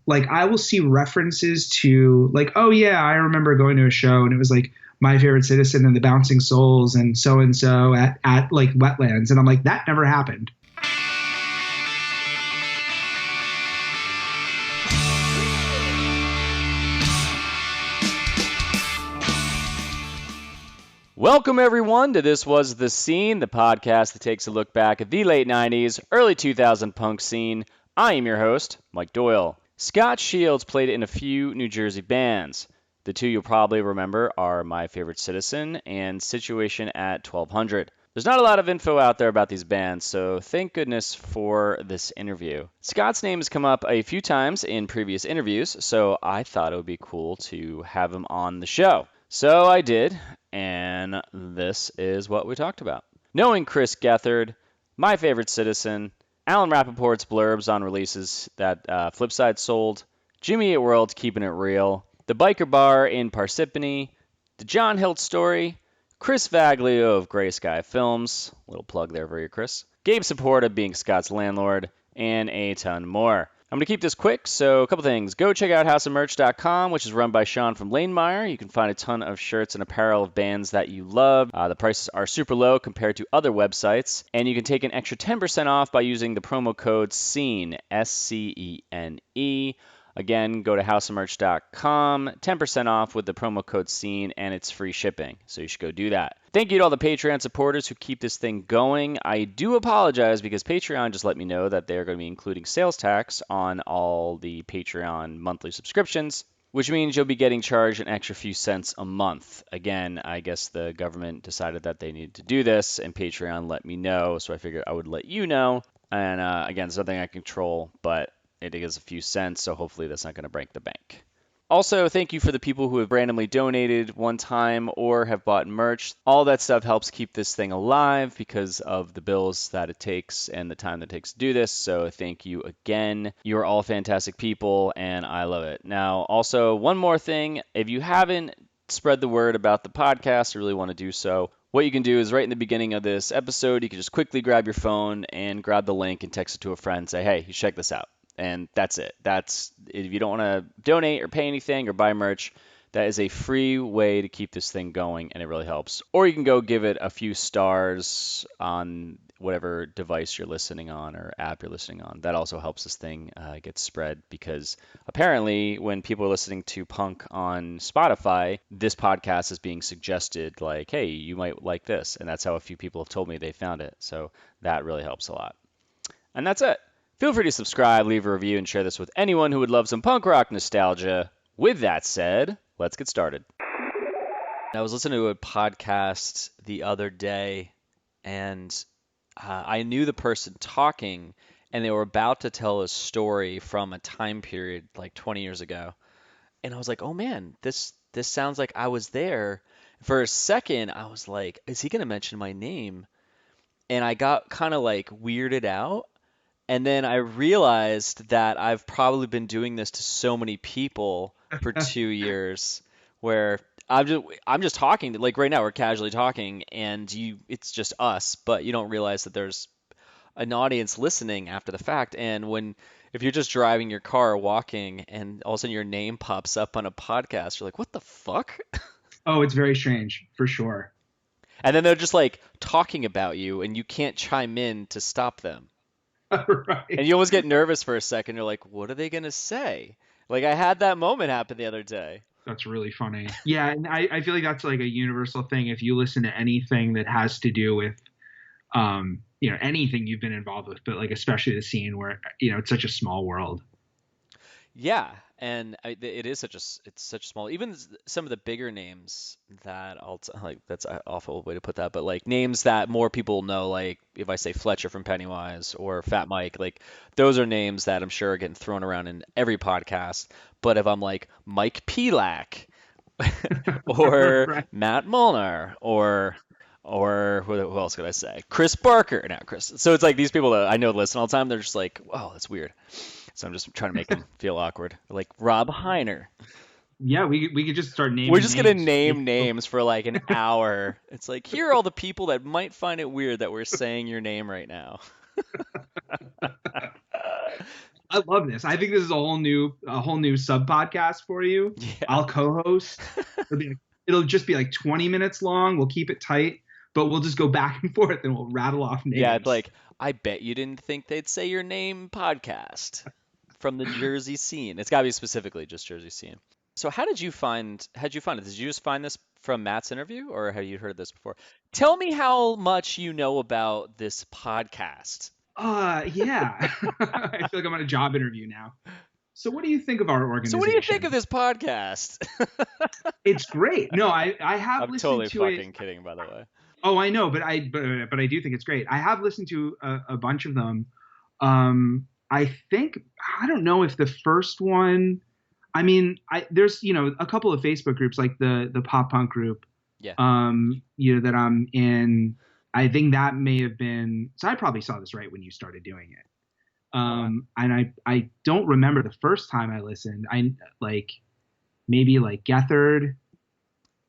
like I will see references to like, oh yeah, I remember going to a show and it was like My Favorite Citizen and the Bouncing Souls and so at like Wetlands, and I'm like, that never happened. Welcome, everyone, to This Was the Scene, the podcast that takes a look back at the late 90s, early 2000 punk scene. I am your host, Mike Doyle. Scott Shields played in a few New Jersey bands. The two you'll probably remember are My Favorite Citizen and Situation at 1200. There's not a lot of info out there about these bands, so thank goodness for this interview. Scott's name has come up a few times in previous interviews, so I thought it would be cool to have him on the show. So I did, and this is what we talked about. Knowing Chris Gethard, My Favorite Citizen, Alan Rappaport's blurbs on releases that Flipside sold, Jimmy Eat World Keeping It Real, the Biker Bar in Parsippany, the Jon Hiltz story, Chris Vaglio of Gray Sky Films, little plug there for you, Chris, Gabe Saporta being Scott's landlord, and a ton more. I'm going to keep this quick, so a couple things. Go check out houseofmerch.com, which is run by Sean from Lanemeyer. You can find a ton of shirts and apparel of bands that you love. The prices are super low compared to other websites, and you can take an extra 10% off by using the promo code SCENE, S-C-E-N-E. Again, go to houseofmerch.com, 10% off with the promo code SCENE, and it's free shipping, so you should go do that. Thank you to all the Patreon supporters who keep this thing going. I do apologize because Patreon just let me know that they're going to be including sales tax on all the Patreon monthly subscriptions, which means you'll be getting charged an extra few cents a month. Again, I guess the government decided that they needed to do this, and Patreon let me know, so I figured I would let you know. And again, it's nothing I control, but it is a few cents, so hopefully that's not going to break the bank. Also, thank you for the people who have randomly donated one time or have bought merch. All that stuff helps keep this thing alive because of the bills that it takes and the time that it takes to do this. So thank you again. You are all fantastic people, and I love it. Now, also, one more thing. If you haven't spread the word about the podcast, I really want to do so. What you can do is right in the beginning of this episode, you can just quickly grab your phone and grab the link and text it to a friend and say, hey, you check this out. And that's it. That's if you don't want to donate or pay anything or buy merch, that is a free way to keep this thing going, and it really helps. Or you can go give it a few stars on whatever device you're listening on or app you're listening on. That also helps this thing get spread because apparently when people are listening to punk on Spotify, this podcast is being suggested like, hey, you might like this. And that's how a few people have told me they found it. So that really helps a lot. And that's it. Feel free to subscribe, leave a review, and share this with anyone who would love some punk rock nostalgia. With that said, let's get started. I was listening to a podcast the other day, and I knew the person talking, and they were about to tell a story from a time period like 20 years ago. And I was like, oh man, this sounds like I was there. For a second, I was like, is he going to mention my name? And I got kind of like weirded out. And then I realized that I've probably been doing this to so many people for 2 years where I'm just talking to, like right now we're casually talking and it's just us, but you don't realize that there's an audience listening after the fact. And if you're just driving your car or walking and all of a sudden your name pops up on a podcast, you're like, what the fuck? Oh, it's very strange, for sure. And then they're just like talking about you and you can't chime in to stop them. Right. And you almost get nervous for a second. You're like, what are they going to say? Like I had that moment happen the other day. That's really funny. Yeah, and I feel like that's like a universal thing. If you listen to anything that has to do with, anything you've been involved with, but like especially the scene where, it's such a small world. Yeah, and it's such a small. Even some of the bigger names that like that's an awful way to put that, but like names that more people know, like if I say Fletcher from Pennywise or Fat Mike, like those are names that I'm sure are getting thrown around in every podcast. But if I'm like Mike Pelak or Right. Matt Molnar or who else could I say? Chris Barker. Now, Chris. So it's like these people that I know listen all the time. They're just like, oh, that's weird. So I'm just trying to make them feel awkward. Like Rob Heiner. Yeah, we could just start naming. We're just gonna name names for like an hour. It's like, here are all the people that might find it weird that we're saying your name right now. I love this. I think this is a whole new sub podcast for you. Yeah. I'll co-host. It'll just be like 20 minutes long. We'll keep it tight, but we'll just go back and forth and we'll rattle off Yeah, it's names. like, I bet you didn't think they'd say your name podcast from the Jersey scene. It's got to be specifically just Jersey scene. So how'd you find it? Did you just find this from Matt's interview or have you heard this before? Tell me how much you know about this podcast. Yeah. I feel like I'm on a job interview now. So what do you think of our So what do you think of organization? this podcast? It's great. No, I have I'm listened totally to it. fucking kidding, by the way. Oh, I know, but I do think it's great. I have listened to a bunch of them. I think I don't know if the first one. I mean, there's a couple of Facebook groups like the pop punk group. Yeah. That I'm in. I think that may have been. So I probably saw this right when you started doing it. And I don't remember the first time I listened. I like maybe like Gethard.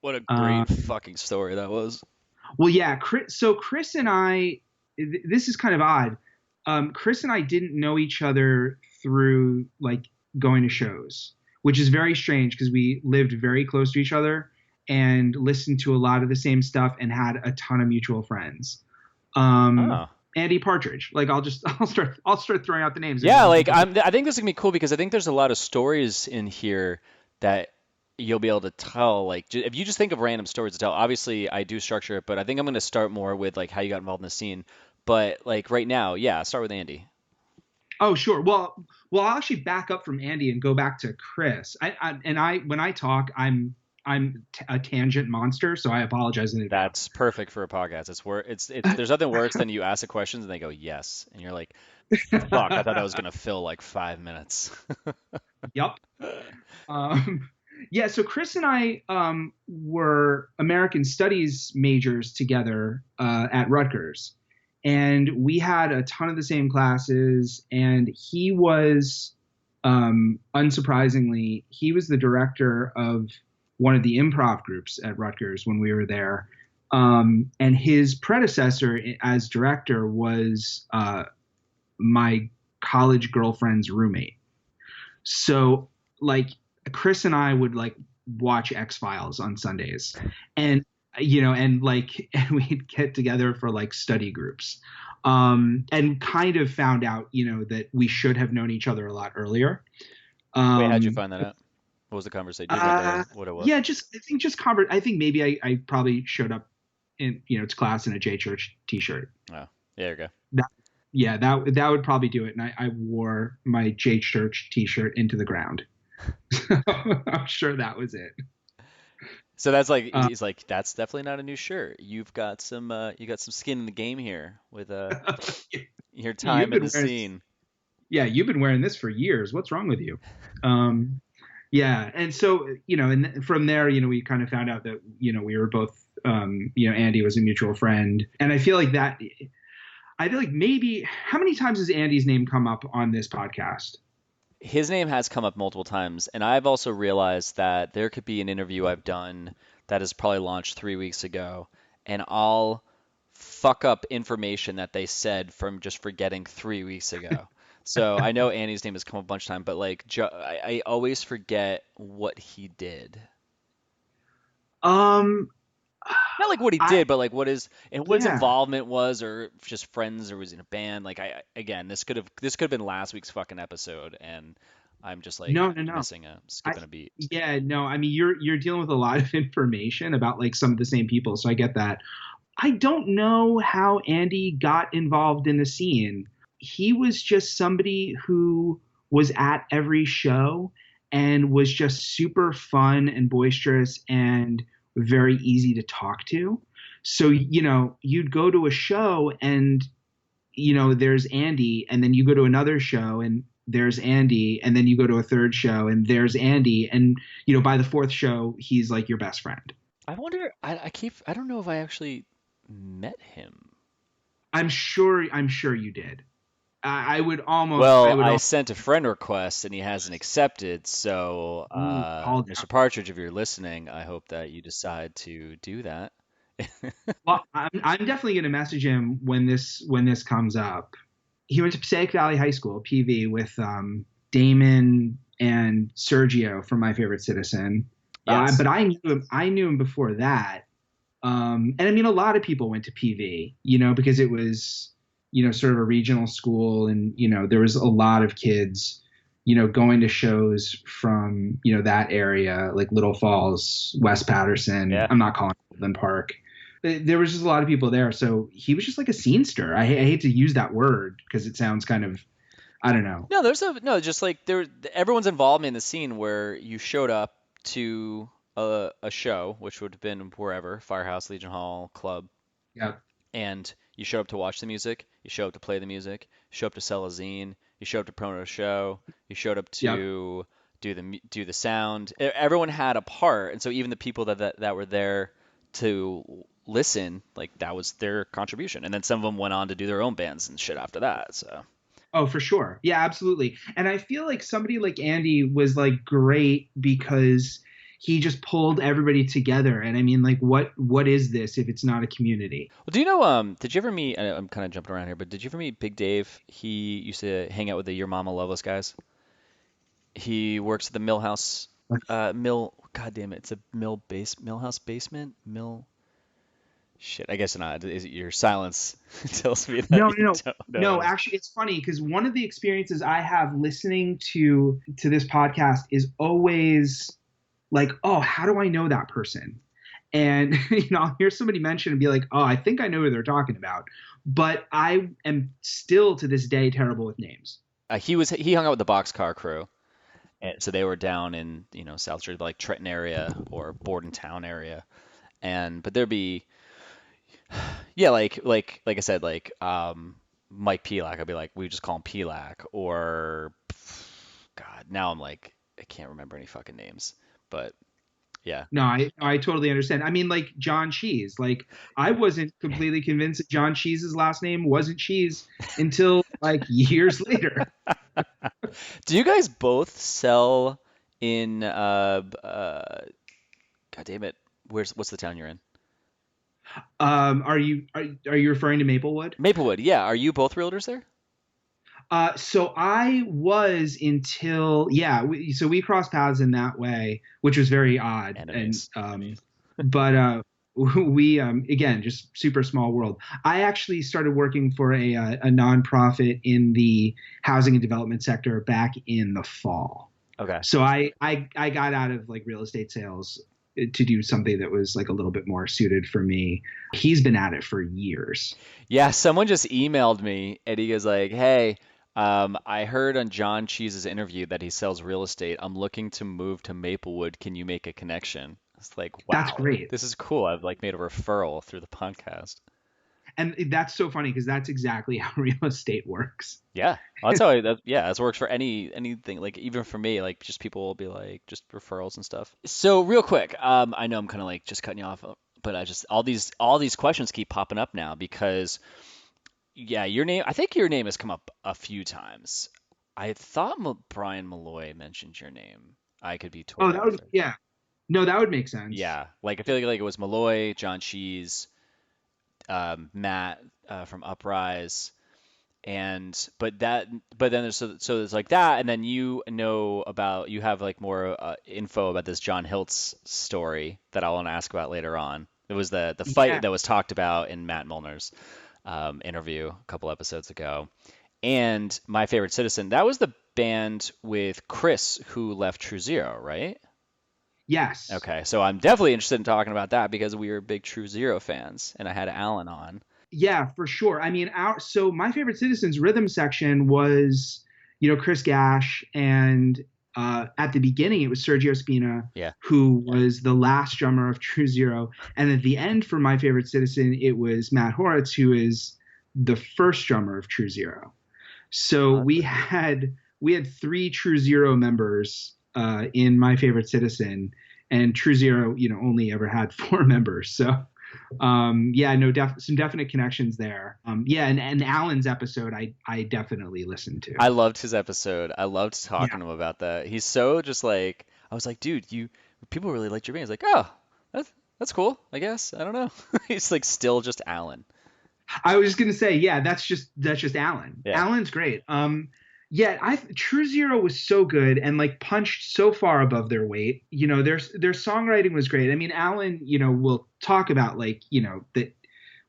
What a Uh, great fucking story that was. well, yeah, Chris and I. This is kind of odd. Chris and I didn't know each other through like going to shows, which is very strange because we lived very close to each other and listened to a lot of the same stuff and had a ton of mutual friends. Oh. Andy Partridge. Like I'll start throwing out the names. Yeah, like I think this is gonna be cool because I think there's a lot of stories in here that you'll be able to tell. Like if you just think of random stories to tell. Obviously, I do structure it, but I think I'm gonna start more with like how you got involved in the scene. But like right now, yeah, start with Andy. Oh, sure. Well, I'll actually back up from Andy and go back to Chris. When I talk, I'm a tangent monster, so I apologize in advance. That's perfect for a podcast. It's there's nothing worse than you ask the questions and they go yes, and you're like, fuck, I thought that was gonna fill like 5 minutes. Yep. Um, yeah. So Chris and I were American Studies majors together at Rutgers, and we had a ton of the same classes. And he was, unsurprisingly, he was the director of one of the improv groups at Rutgers when we were there. And his predecessor as director was my college girlfriend's roommate. So like Chris and I would like watch X-Files on Sundays and and we'd get together for like study groups. And kind of found out, that we should have known each other a lot earlier. Wait, how'd you Um, find that out? What was the conversation? Do you remember what it was? yeah, I think maybe I probably showed up in, to class in a J Church t-shirt. Oh, there you go. Yeah, that would probably do it. And I wore my J Church t-shirt into the ground. I'm sure that was it. So that's like Uh, he's like that's definitely not a new shirt. You got some skin in the game here with your you've time in been the wearing, scene. yeah, you've been wearing this for years. What's wrong with you? Um, yeah, and so and from there, we kind of found out that we were both, Andy was a mutual friend, and I feel like maybe how many times has Andy's name come up on this podcast? His name has come up multiple times, and I've also realized that there could be an interview I've done that is probably launched 3 weeks ago, and I'll fuck up information that they said from just forgetting 3 weeks ago. So I know Andy's name has come up a bunch of times, but like I always forget what he did. Um, Not like what he I did, but like what his yeah. involvement was, or just friends, or was he in a band. Like again, this could have been last week's fucking episode, and I'm just like No, no, no. I skipping a beat. Yeah, no. I mean, you're dealing with a lot of information about like some of the same people, so I get that. I don't know how Andy got involved in the scene. He was just somebody who was at every show and was just super fun and boisterous and very easy to talk to. So, you'd go to a show and, there's Andy, and then you go to another show and there's Andy, and then you go to a third show and there's Andy. And, by the fourth show, he's like your best friend. I wonder. I don't know if I actually met him. I'm sure you did. I Well, would I almost, sent a friend request and he hasn't accepted. So, ooh, call Mr. down. Partridge, if you're listening, I hope that you decide to do that. Well, I'm definitely going to message him when this comes up. he went to Passaic Valley High School, PV, with Damon and Sergio from My Favorite Citizen. Yes. But I knew him before that. And I mean, a lot of people went to PV, because it was, sort of a regional school, and there was a lot of kids, going to shows from that area, like Little Falls, West Patterson. Yeah. I'm not calling it Woodland Park. There was just a lot of people there, so he was just like a scenester. I hate to use that word because it sounds kind of, I don't know. No, just like everyone's involvement in the scene where you showed up to a show, which would have been wherever, Firehouse, Legion Hall, club, Yeah. and you show up to watch the music, you show up to play the music, you show up to sell a zine, you show up to promote a show, you showed up Yeah. to do the sound. Everyone had a part, and so even the people that were there to listen, like that was their contribution. And then some of them went on to do their own bands and shit after that. So Oh, for sure. Yeah, absolutely. And I feel like somebody like Andy was like great because he just pulled everybody together. And I mean, like, what is this if it's not a community? well, do you know? Did you ever meet? I'm kind of jumping around here, but did you ever meet Big Dave? He used to hang out with the Your Mama Loveless guys. He works at the Mill House, Mill. God damn it! It's a Mill House basement. Mill. Shit, I guess not. Your silence tells me that No, you no, no. don't No, know. actually, it's funny because one of the experiences I have listening to this podcast is always like, oh, how do I know that person? And I'll hear somebody mention and be like, oh, I think I know who they're talking about. But I am still to this day terrible with names. He hung out with the Boxcar Crew, and so they were down in South Jersey, like Trenton area or Bordentown area, and but there'd be yeah, like I said, like Mike Pelak. I'd be like, we just call him Pelak, or God, now I'm like, I can't remember any fucking names, but yeah. No, I totally understand. I mean, like John Cheese. Like I wasn't completely convinced that John Cheese's last name wasn't Cheese until like years later. Do you guys both sell in God damn it, what's the town you're in? Are you referring to Maplewood? Maplewood, yeah. Are you both realtors there? So I was until so we crossed paths in that way, which was very odd. Enemies. But we again, just super small world. I actually started working for a nonprofit in the housing and development sector back in the fall. Okay. So I got out of like real estate sales to do something that was like a little bit more suited for me. He's been at it for years. Yeah, someone just emailed me and he goes like, "Hey, I heard on John Cheese's interview that he sells real estate. I'm looking to move to Maplewood. Can you make a connection?" It's like, That's wow, great. this is cool. I've like made a referral through the podcast. And that's so funny because that's exactly how real estate works. Yeah, that works for anything. Like even for me, like just people will be like just referrals and stuff. So real quick, I know I'm kind of like just cutting you off, but I just all these questions keep popping up now because yeah, your name. I think your name has come up a few times. I thought Brian Malloy mentioned your name. I could be Oh, totally that off would there. yeah. No, that would make sense. Yeah, like I feel like it was Malloy, John Cheese, Matt from Uprise, and but then there's so there's like that, and then you have like more info about this Jon Hiltz story that I want to ask about later on. It was the Yeah. fight that was talked about in Matt Milner's interview a couple episodes ago. And My Favorite Citizen, that was the band with Chris who left True Zero, right? Yes. Okay, so I'm definitely interested in talking about that because we were big True Zero fans, and I had Alan on. Yeah, for sure. I mean, so My Favorite Citizens rhythm section was, Chris Gash, and at the beginning it was Sergio Spina, Yeah. who was the last drummer of True Zero, and at the end for My Favorite Citizen it was Matt Horitz, who is the first drummer of True Zero. So we had three True Zero members in My Favorite Citizen, and True Zero, only ever had four members. So yeah, no, some definite connections there. Yeah, and Alan's episode, I definitely listened to. I loved his episode. I loved talking Yeah, to him about that. He's so just like I was like, dude, people really liked your band. He's like, oh, that's cool, I guess. I don't know. He's like still just Alan. I was just gonna say, yeah, that's just Alan. Yeah. Alan's great. Yeah, True Zero was so good and like punched so far above their weight. Their songwriting was great. I mean, Alan, will talk about like, that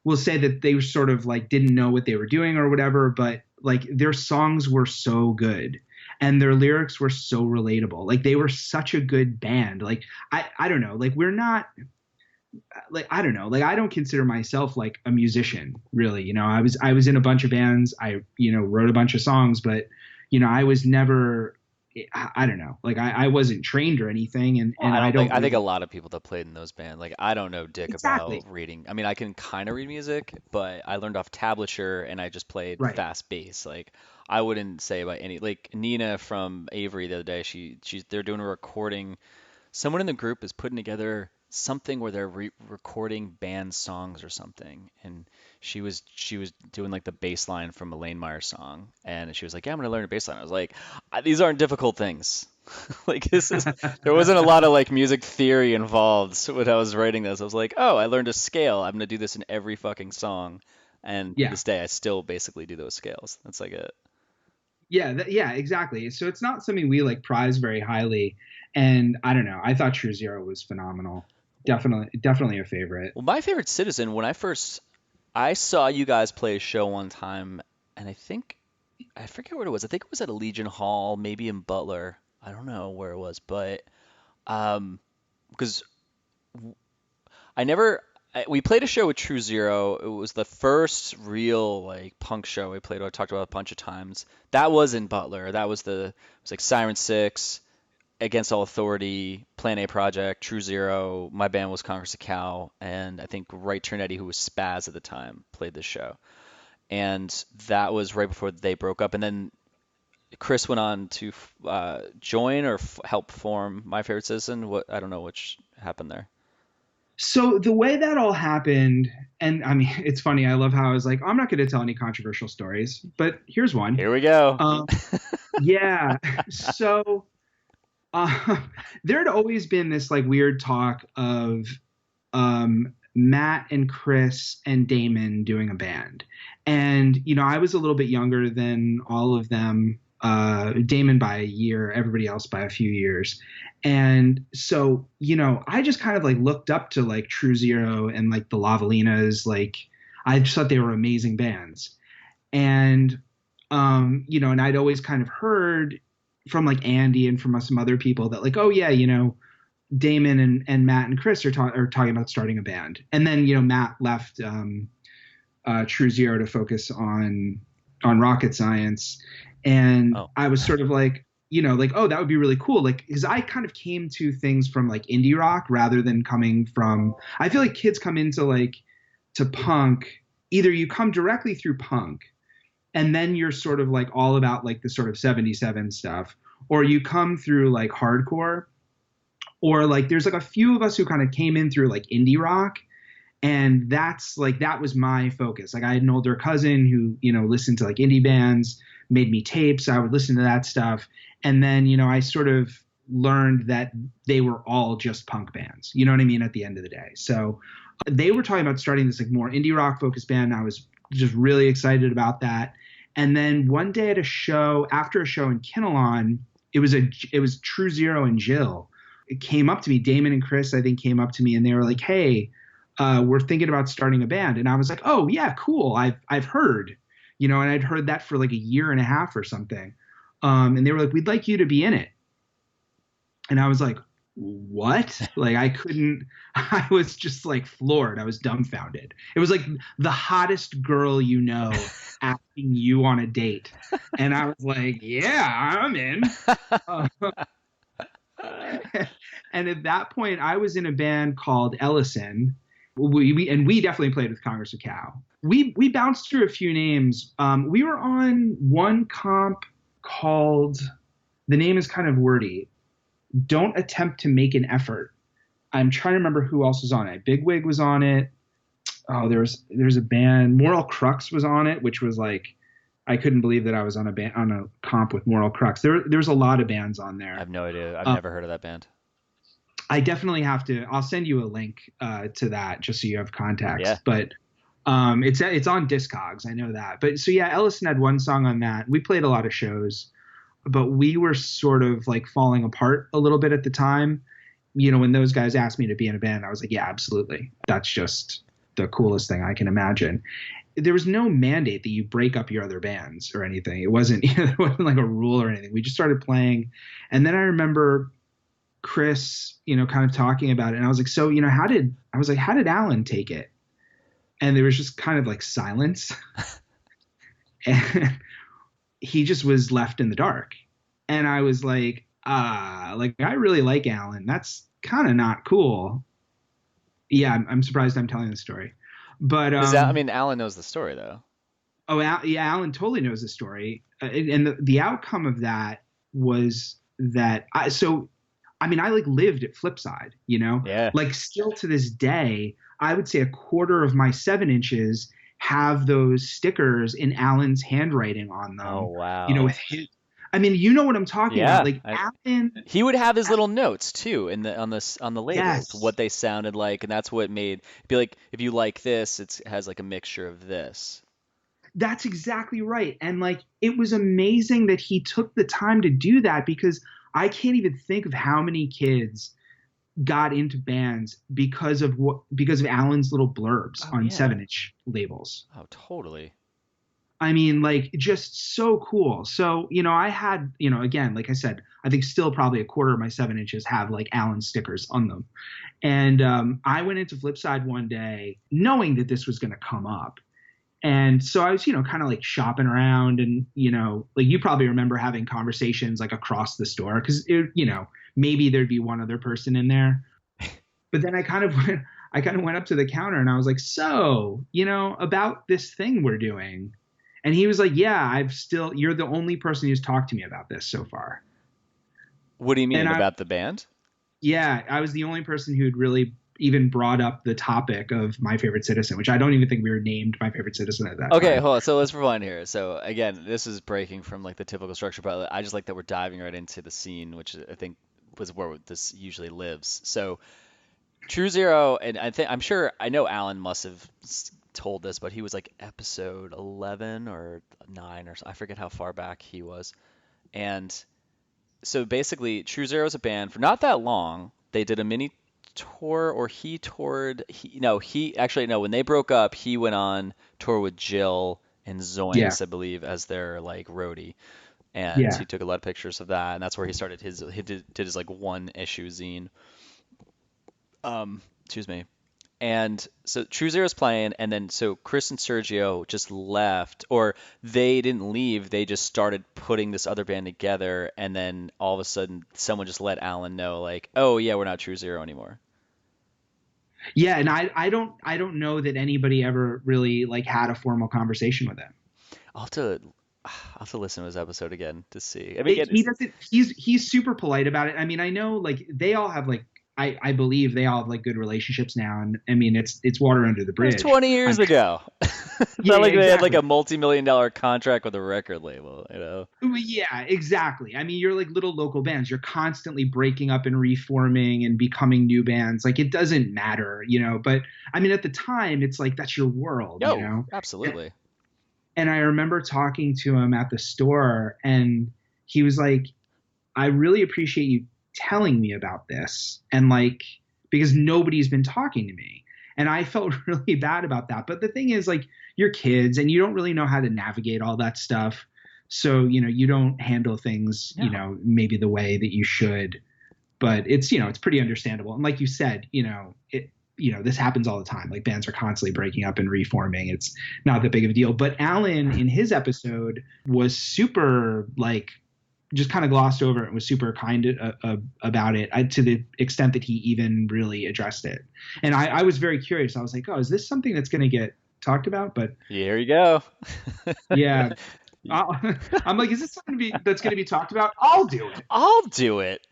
will say that they were sort of like didn't know what they were doing or whatever, but like their songs were so good and their lyrics were so relatable. Like they were such a good band. Like I don't know, like we're not like I don't know, like I don't consider myself like a musician really. I was in a bunch of bands. I wrote a bunch of songs, but I was never, I don't know, like I wasn't trained or anything, and I don't I think really, a lot of people that played in those bands, like I don't know dick exactly about reading. I mean, I can kind of read music, but I learned off tablature and I just played right. fast bass. Like I wouldn't say about any like Nina from Avery the other day. They're doing a recording. Someone in the group is putting together something where they're recording band songs or something, and she was doing like the bass line from a Lane Meyer song, and she was like, "Yeah, I'm gonna learn a bass line." I was like, "These aren't difficult things." Like there wasn't a lot of like music theory involved when I was writing this. I was like, "Oh, I learned a scale. I'm gonna do this in every fucking song." And to Yeah, this day, I still basically do those scales. That's like it. yeah, yeah, exactly. So it's not something we like prize very highly, and I don't know. I thought True Zero was phenomenal. Definitely a favorite. Well, my favorite Citizen, when I saw you guys play a show one time, and I forget what it was. I think it was at a Legion Hall, maybe in Butler. I don't know where it was, but because I never we played a show with True Zero. It was the first real like punk show we played. I talked about a bunch of times. That was in Butler. It was like Siren Six, Against All Authority, Plan A Project, True Zero. My band was Congress of Cow, and I think Right Turnetti, who was Spaz at the time, played this show. And that was right before they broke up. And then Chris went on to join or help form My Favorite Citizen. What I don't know which happened there. So the way that all happened, and I mean, it's funny. I love how I was like, I'm not going to tell any controversial stories, but here's one. Here we go. Yeah. So there had always been this like weird talk of Matt and Chris and Damon doing a band. And, I was a little bit younger than all of them, Damon by a year, everybody else by a few years. And so, I just kind of like looked up to like True Zero and like the Lavalinas. Like, I just thought they were amazing bands. And, and I'd always kind of heard from like Andy and from some other people that like, oh yeah, Damon and Matt and Chris are talking about starting a band. And then, Matt left True Zero to focus on rocket science. And I was sort of like, like, oh, that would be really cool. Like, because I kind of came to things from like indie rock rather than coming from, I feel like kids come into like to punk, either you come directly through punk and then you're sort of like all about like the sort of 77 stuff, or you come through like hardcore, or like there's like a few of us who kind of came in through like indie rock. And that's like, that was my focus. Like I had an older cousin who, listened to like indie bands, made me tapes. I would listen to that stuff. And then, I sort of learned that they were all just punk bands. You know what I mean? At the end of the day. So they were talking about starting this like more indie rock focused band. I was just really excited about that. And then one day at after a show in Kinnelon, it was True Zero and Jill. It came up to me, Damon and Chris, I think came up to me and they were like, hey, we're thinking about starting a band. And I was like, oh yeah, cool. I've heard, and I'd heard that for like a year and a half or something. And they were like, we'd like you to be in it. And I was like, what? Like I was just like floored. I was dumbfounded. It was like the hottest girl, asking you on a date. And I was like, yeah, I'm in. And at that point I was in a band called Ellison. We definitely played with Congress of Cow. We bounced through a few names. We were on one comp called, the name is kind of wordy, Don't Attempt to Make an Effort. I'm trying to remember who else was on it. Bigwig was on it. Oh, there's a band. Moral Crux was on it, which was like, I couldn't believe that I was on a comp with Moral Crux. There's a lot of bands on there. I have no idea. I've never heard of that band. I definitely have to. I'll send you a link to that just so you have context. Yeah. But It's on Discogs, I know that. But so yeah, Ellison had one song on that. We played a lot of shows, but we were sort of like falling apart a little bit at the time. When those guys asked me to be in a band, I was like, yeah, absolutely. That's just the coolest thing I can imagine. There was no mandate that you break up your other bands or anything. It wasn't, it wasn't like a rule or anything. We just started playing. And then I remember Chris, kind of talking about it. And I was like, so, how did Alan take it? And there was just kind of like silence. And he just was left in the dark. And I was like, I really like Alan. That's kind of not cool. Yeah, I'm surprised I'm telling the story. But Alan knows the story though. Oh, yeah, Alan totally knows the story. And the outcome of that was that I like lived at Flipside, Yeah. Like still to this day, I would say a quarter of my 7 inches have those stickers in Alan's handwriting on them. Oh, wow. With his, you know what I'm talking about. Like Alan, he would have his little notes too on the labels, yes, what they sounded like, and that's what made be like, if you like this, it has like a mixture of this. That's exactly right. And like it was amazing that he took the time to do that, because I can't even think of how many kids got into bands because of Alan's little blurbs on 7-inch labels. Oh, totally. Like just so cool. So, I had, again, like I said, I think still probably a quarter of my 7 inches have like Alan stickers on them. And I went into Flipside one day knowing that this was going to come up. And so I was, kind of like shopping around, and, like you probably remember having conversations like across the store, because, maybe there'd be one other person in there. But then I kind of went up to the counter and I was like, so, about this thing we're doing. And he was like, yeah, you're the only person who's talked to me about this so far. What do you mean about the band? Yeah, I was the only person who'd really even brought up the topic of My Favorite Citizen, which I don't even think we were named My Favorite Citizen at that time. Okay, hold on. So let's rewind here. So again, this is breaking from like the typical structure, but I just like that we're diving right into the scene, which I think was where this usually lives. So True Zero, and I know Alan must have told this, but he was like episode 11 or 9 or I forget how far back he was. And so basically True Zero is a band for not that long. They did a mini tour, or he toured. When they broke up, he went on tour with Jill and Zoinks, I believe, as their like roadie. And he took a lot of pictures of that, and that's where he started he did his like one issue zine. Excuse me. And so True Zero's playing, and then so Chris and Sergio just left, or they didn't leave, they just started putting this other band together, and then all of a sudden someone just let Alan know, like, oh yeah, we're not True Zero anymore. Yeah, and I don't know that anybody ever really like had a formal conversation with him. I'll have to listen to his episode again to see. He does it. He's super polite about it. I know like they all have like I believe they all have like good relationships now, and it's water under the bridge. 20 years ago. It's not like they had like a multi-million-dollar contract with a record label, Yeah, exactly. You're like little local bands. You're constantly breaking up and reforming and becoming new bands. Like it doesn't matter, But at the time, it's like that's your world, Absolutely. And I remember talking to him at the store, and he was like, "I really appreciate you telling me about this, and like because nobody's been talking to me." And I felt really bad about that. But the thing is, like, you're kids and you don't really know how to navigate all that stuff. So, you don't handle things, maybe the way that you should. But it's, it's pretty understandable. And like you said, this happens all the time. Like bands are constantly breaking up and reforming. It's not that big of a deal. But Alan in his episode was super like just kind of glossed over it and was super kind about it to the extent that he even really addressed it. And I was very curious. I was like, oh, is this something that's going to get talked about? But here you go. Yeah. I'm like, is this something that's going to be talked about? I'll do it.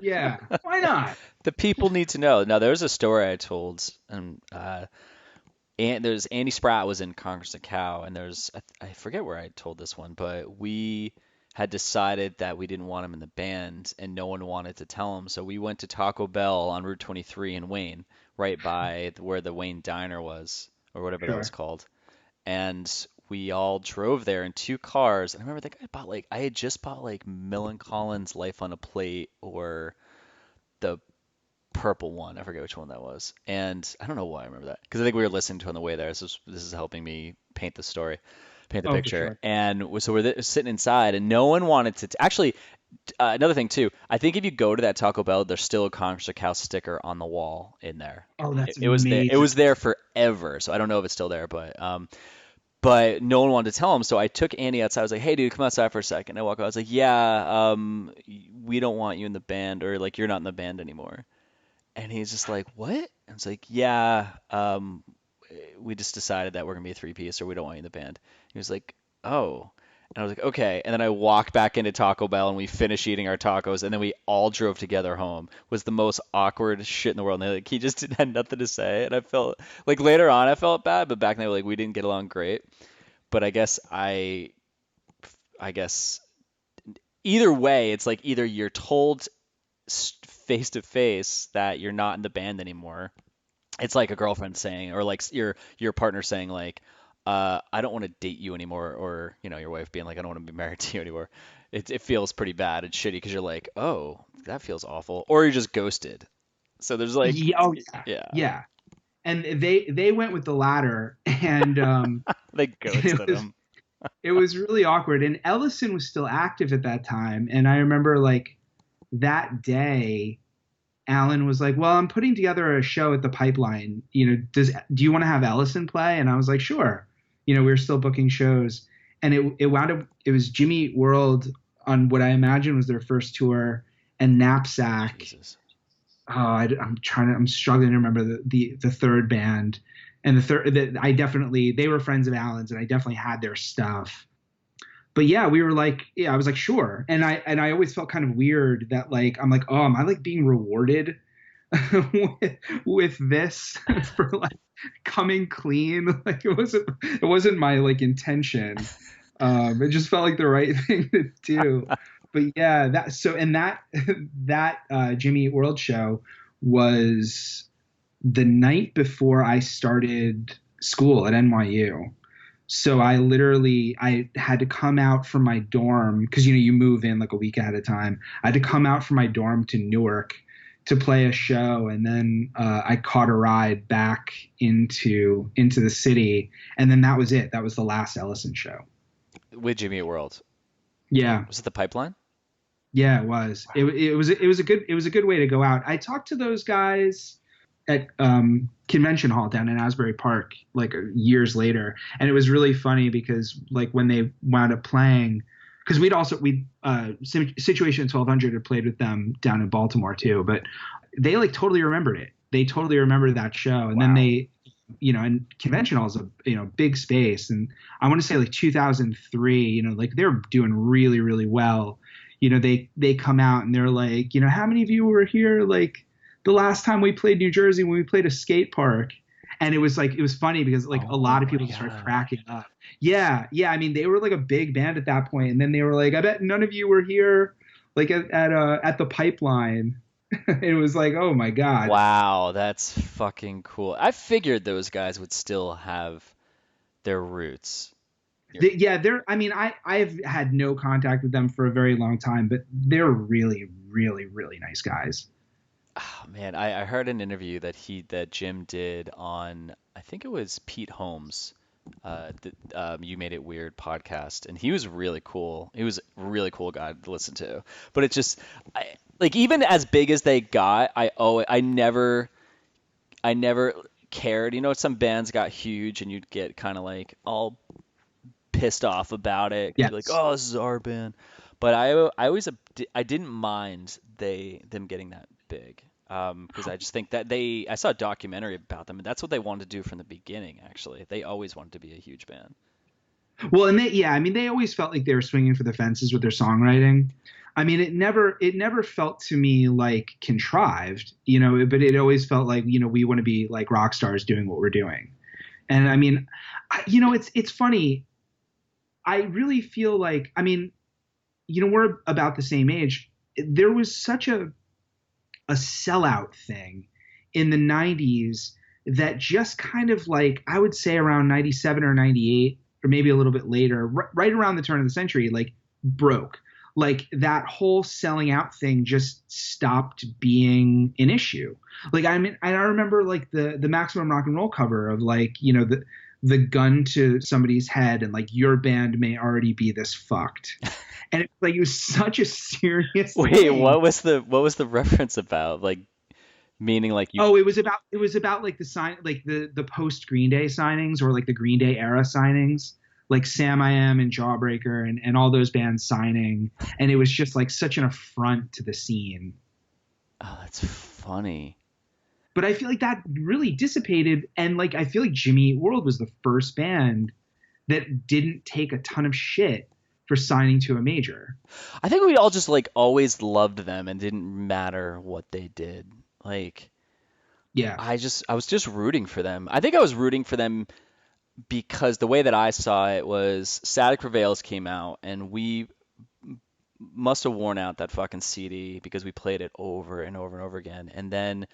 Yeah. Why not? The people need to know. Now, there's a story I told, and there's Andy Spratt was in Congress and Cow, and I forget where I told this one, but we had decided that we didn't want him in the band, and no one wanted to tell him. So we went to Taco Bell on Route 23 in Wayne, right by where the Wayne Diner was. or whatever that was Sure. called. And we all drove there in 2 cars. And I remember I had just bought like Millencolins Life on a Plate or the purple one. I forget which one that was. And I don't know why I remember that because I think we were listening to it on the way there. This is helping me paint the story, paint the Oh, for picture. sure. And so sitting inside, and no one wanted to. Actually, another thing too. I think if you go to that Taco Bell, there's still a Concert House sticker on the wall in there. Oh, that's It was there. It amazing. was there forever. So I don't know if it's still there, but no one wanted to tell him. So I took Andy outside. I was like, "Hey, dude, come outside for a second." I walk out. I was like, "Yeah, we don't want you in the band, or like you're not in the band anymore." And he's just like, "What?" And I was like, "Yeah, we just decided that we're gonna be a three-piece, or we don't want you in the band." He was like, "Oh." And I was like, "Okay." And then I walked back into Taco Bell, and we finished eating our tacos, and then we all drove together home. It was the most awkward shit in the world. And like, he just had nothing to say, and I felt like later on I felt bad, but back then like we didn't get along great. But I guess either way, it's like either you're told face to face that you're not in the band anymore. It's like a girlfriend saying, or like your partner saying like, I don't want to date you anymore, or your wife being like, I don't want to be married to you anymore. It feels pretty bad and shitty because you're like, oh, that feels awful, or you're just ghosted. So there's like, Yeah, oh yeah, yeah, yeah. And they went with the latter, and they it ghosted was him. it was really awkward. And Ellison was still active at that time, and I remember like that day, Alan was like, "Well, I'm putting together a show at the Pipeline. Do you want to have Ellison play?" And I was like, "Sure." We were still booking shows, and it wound up it was Jimmy Eat World on what I imagine was their first tour, and Knapsack. Jesus. Oh, I'm struggling to remember the third band, and I definitely they were friends of Alan's, and I definitely had their stuff. But yeah, we were like, yeah, I was like, sure. And I always felt kind of weird that like I'm like, oh, am I like being rewarded with this for like coming clean? Like it wasn't my like intention. It just felt like the right thing to do. But yeah, that Jimmy Eat World show was the night before I started school at NYU. So I had to come out from my dorm because you move in like a week ahead of time. I had to come out from my dorm to Newark to play a show, and then I caught a ride back into the city, and then that was it. That was the last Ellison show. With Jimmy Eat World. Yeah, Was it the Pipeline? yeah, it was. It was a good way to go out. I talked to those guys at convention hall down in Asbury Park like years later, and it was really funny because like when they wound up playing, because Situation 1200 had played with them down in Baltimore too, but they like totally remembered it. They totally remembered that show, and then Wow. and convention hall is a big space, and I want to say like 2003, like they're doing really really well. They come out and they're like, how many of you were here like the last time we played New Jersey when we played a skate park? And it was funny because like a Oh lot of my people just started God. cracking up. Yeah, yeah. I mean, they were like a big band at that point, and then they were like, I bet none of you were here like at the Pipeline. It was like, oh my God. Wow, that's fucking cool. I figured those guys would still have their roots. Yeah, they're. I mean, I've had no contact with them for a very long time, but they're really, really, really nice guys. Oh, man, I heard an interview that Jim did on, I think it was Pete Holmes, You Made It Weird podcast, and he was really cool. He was a really cool guy to listen to. But it's just, like even as big as they got, I never cared. Some bands got huge, and you'd get kind of like all pissed off about it because you're like, Yes. oh, this is our band. But I always I didn't mind them getting that big because I just think that I saw a documentary about them and that's what they wanted to do from the beginning. Actually, they always wanted to be a huge band. Well, and I mean, they always felt like they were swinging for the fences with their songwriting. I mean, it never felt to me like contrived, but it always felt like, we want to be like rock stars doing what we're doing. And I mean, it's funny. I really feel like, I mean, we're about the same age. There was such a sellout thing in the 90s that just kind of like, I would say around 97 or 98, or maybe a little bit later, right around the turn of the century, like broke. Like that whole selling out thing just stopped being an issue. Like, I mean, I remember like the Maximum Rock and Roll cover of like, the gun to somebody's head and like, your band may already be this fucked. And it's like, it was such a serious Wait, thing. what was the reference about? Like, meaning like you? Oh, it was about like the sign, like the post Green Day signings, or like the Green Day era signings, like Sam I Am and Jawbreaker and all those bands signing. And it was just like such an affront to the scene. Oh, that's funny. But I feel like that really dissipated. And like, I feel like Jimmy Eat World was the first band that didn't take a ton of shit for signing to a major. I think we all just like always loved them and didn't matter what they did. Like, Yeah. I was just rooting for them. I think I was rooting for them because the way that I saw it was Static Prevails came out and we must have worn out that fucking CD because we played it over and over and over again. And then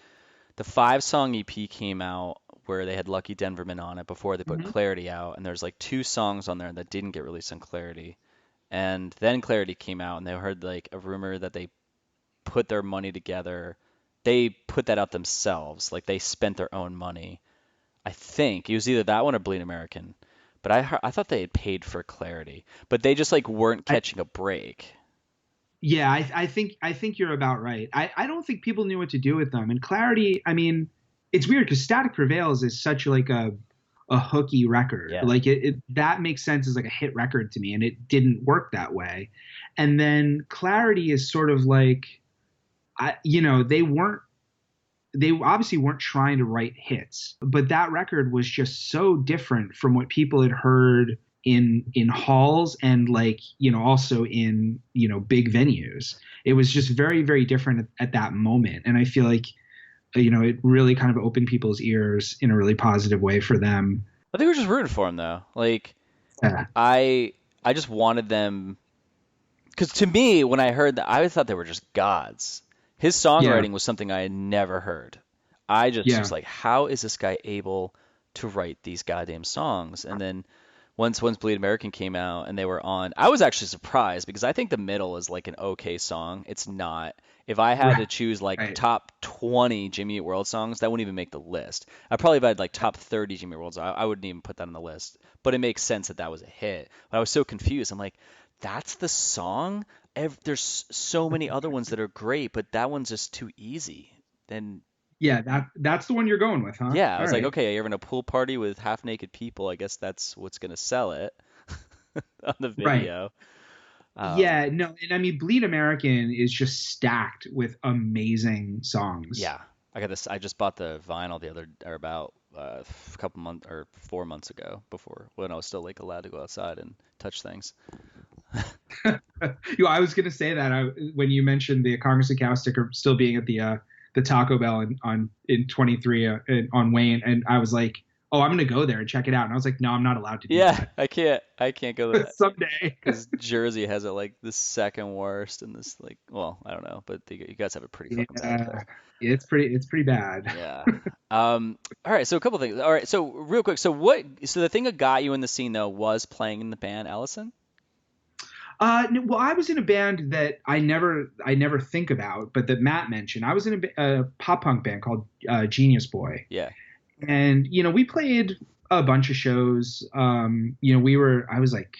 the 5-song EP came out where they had Lucky Denverman on it before they put Clarity out, and there's like 2 songs on there that didn't get released on Clarity. And then Clarity came out, and they heard like a rumor that they put their money together. They put that out themselves, like they spent their own money. I think it was either that one or Bleed American, but I thought they had paid for Clarity, but they just like weren't catching a break. Yeah, I think you're about right. I don't think people knew what to do with them. And Clarity, I mean, it's weird because Static Prevails is such like a hooky record. Yeah. Like it that makes sense as like a hit record to me, and it didn't work that way. And then Clarity is sort of like, they obviously weren't trying to write hits, but that record was just so different from what people had heard in halls and like, also in, big venues. It was just very, very different at that moment. And I feel like, it really kind of opened people's ears in a really positive way for them. I think we're just rooting for them though. Like, Yeah. I just wanted them, because to me, when I heard that, I thought they were just gods. His songwriting was something I had never heard. I just was like, how is this guy able to write these goddamn songs? And then once Bleed American came out and they were on, I was actually surprised because I think The Middle is like an okay song. It's not. If I had to choose like top 20 Jimmy Eat World songs, that wouldn't even make the list. I probably, if I had like top 30 Jimmy Eat World songs, I wouldn't even put that on the list. But it makes sense that was a hit. But I was so confused. I'm like, that's the song? There's so many other ones that are great, but that one's just too easy. Then that's the one you're going with, huh? Yeah, I was like, okay, you're in a pool party with half naked people. I guess that's what's gonna sell it on the video. Yeah, no, and I mean, Bleed American is just stacked with amazing songs. Yeah, I got this. I just bought the vinyl about a couple months or 4 months ago, before when I was still like allowed to go outside and touch things. I was gonna say that when you mentioned the Congress of Cow sticker still being at the Taco Bell in 23 on Wayne, and I was like, oh, I'm gonna go there and check it out. And I was like, no, I'm not allowed to do that. I can't go there someday because Jersey has it like the second worst, and this like, well, I don't know, but you guys have it pretty fucking bad there. It's pretty bad. Yeah. All right. So a couple things. All right. So real quick. So the thing that got you in the scene though was playing in the band Ellison? Well, I was in a band that I never think about, but that Matt mentioned. I was in a pop punk band called Genius Boy. Yeah. And, we played a bunch of shows. I was like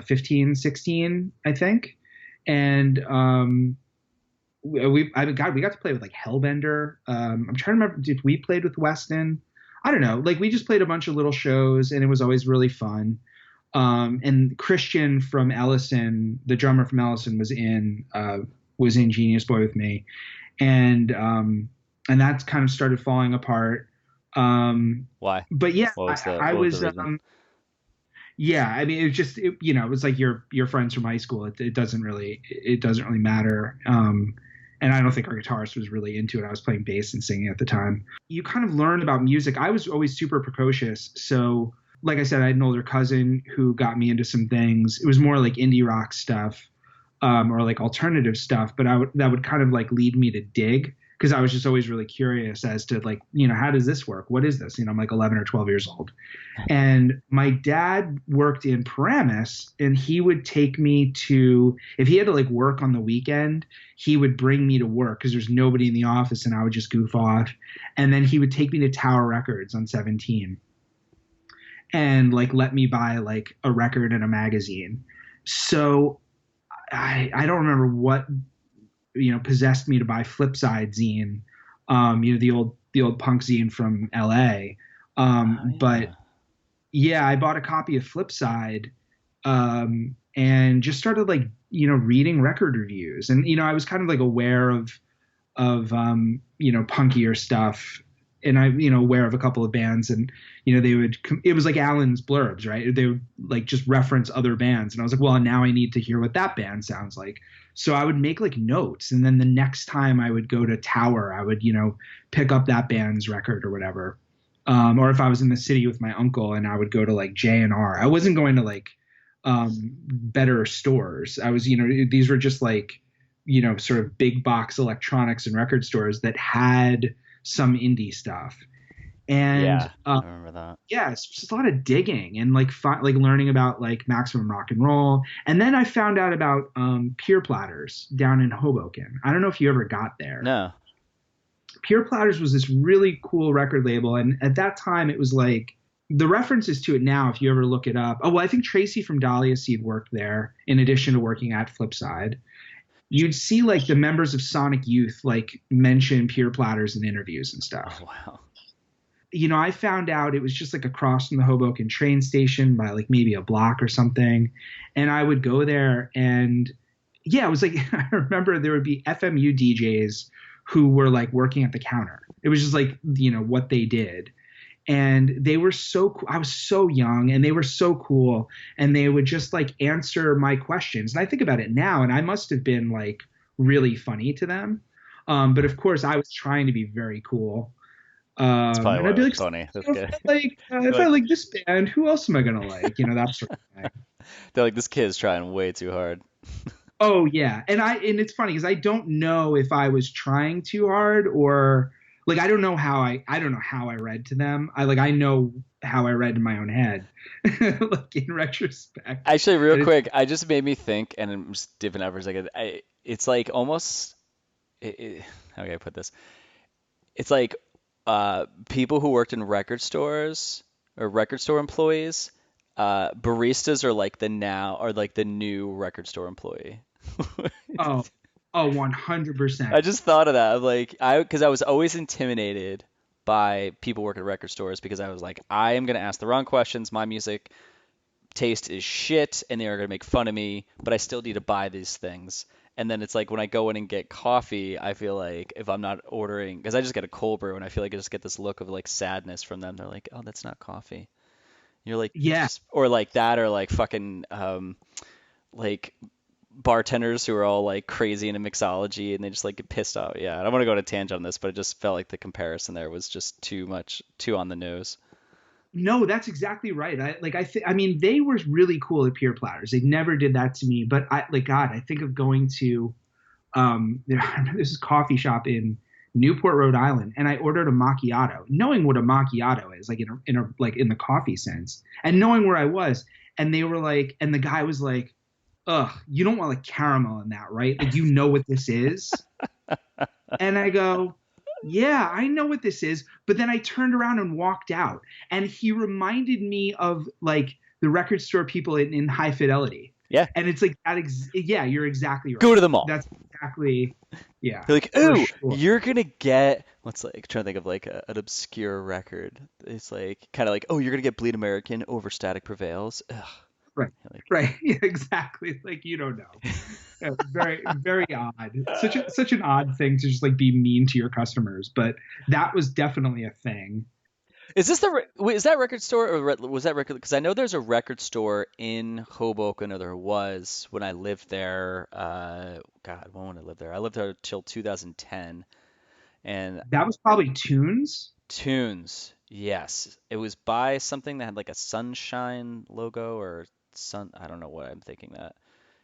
15, 16, I think. And we got to play with like Hellbender. I'm trying to remember if we played with Weston. I don't know. Like we just played a bunch of little shows and it was always really fun. And Christian from Ellison, the drummer from Ellison, was in Genius Boy with me, and that's kind of started falling apart. Why? But yeah, I was. Yeah, I mean, it just it was like your friends from high school. It doesn't really matter. And I don't think our guitarist was really into it. I was playing bass and singing at the time. You kind of learn about music. I was always super precocious, so. Like I said, I had an older cousin who got me into some things. It was more like indie rock stuff, or like alternative stuff, but that would kind of like lead me to dig because I was just always really curious as to like, how does this work? What is this? I'm like 11 or 12 years old. And my dad worked in Paramus, and he would take me to, if he had to like work on the weekend, he would bring me to work because there's nobody in the office and I would just goof off. And then he would take me to Tower Records on 17 and like let me buy like a record and a magazine. So I don't remember what possessed me to buy Flipside zine, the old punk zine from LA. But yeah, I bought a copy of Flipside, and just started like reading record reviews, and I was kind of like aware of punkier stuff, and I aware of a couple of bands, and it was like Alan's blurbs, right? They would like just reference other bands, and I was like, well, now I need to hear what that band sounds like. So I would make like notes, and then the next time I would go to Tower, I would pick up that band's record or whatever. Or if I was in the city with my uncle and I would go to like J&R, I wasn't going to like better stores. I was, these were just like, sort of big box electronics and record stores that had some indie stuff. And yeah, I remember that. Yeah, it's just a lot of digging and like learning about like Maximum Rock and Roll. And then I found out about Pure Platters down in Hoboken. I don't know if you ever got there. No. Pure Platters was this really cool record label, and at that time it was like the references to it now, if you ever look it up. Oh, well, I think Tracy from Dahlia Seed worked there in addition to working at Flipside. You'd see like the members of Sonic Youth like mention Pure Platters in interviews and stuff. Oh, wow. I found out it was just like across from the Hoboken train station by like maybe a block or something. And I would go there, and yeah, it was like, I remember there would be FMU DJs who were like working at the counter. It was just like, what they did. And they were so cool. I was so young, and they were so cool. And they would just like answer my questions. And I think about it now, and I must have been like really funny to them. But of course I was trying to be very cool. That's probably why I'd be like, funny. If I like this band, who else am I going to like? That sort of thing. They're like, this kid's trying way too hard. Oh yeah, and it's funny because I don't know if I was trying too hard or like I don't know how I read to them. I know how I read in my own head, like in retrospect. Actually, real quick, I just made me think, and I'm just dipping out for a second. It's like almost, how can I put this? It's like people who worked in record stores or record store employees. Baristas are like the new record store employee. Oh, 100%. I just thought of that. Because I was always intimidated by people working at record stores because I was like, I am going to ask the wrong questions. My music taste is shit and they are going to make fun of me, but I still need to buy these things. And then it's like when I go in and get coffee, I feel like if I'm not ordering, because I just get a cold brew and I feel like I just get this look of like sadness from them. They're like, oh, that's not coffee. You're like, yeah, or like that, or like fucking like bartenders who are all like crazy into mixology and they just like get pissed off. Yeah, I don't want to go on a tangent on this, but it just felt like the comparison there was just too on the nose. No, that's exactly right. I mean, they were really cool at Pure Platters. They never did that to me, but I think of going to this coffee shop in Newport, Rhode Island, and I ordered a macchiato, knowing what a macchiato is, like in the coffee sense, and knowing where I was. And they were like, and the guy was like, "Ugh, you don't want like caramel in that, right? Like, you know what this is?" And I go, "Yeah, I know what this is." But then I turned around and walked out, and he reminded me of like the record store people in High Fidelity. Yeah. And it's like that. Yeah, you're exactly right. Go to the mall. That's exactly. Yeah. You're like, ooh, sure. You're gonna get what's like trying to think of like an obscure record. It's like kind of like, oh, you're gonna get Bleed American over Static Prevails. Ugh. Right. Right. Yeah, exactly. Like, you don't know. Yeah, very, very odd. Such an odd thing to just like be mean to your customers, but that was definitely a thing. Is that record store or was that record? Because I know there's a record store in Hoboken, or there was when I lived there. God, when I lived there? I lived there till 2010, and that was probably Tunes. Tunes, yes, it was by something that had like a sunshine logo or sun. I don't know what I'm thinking that.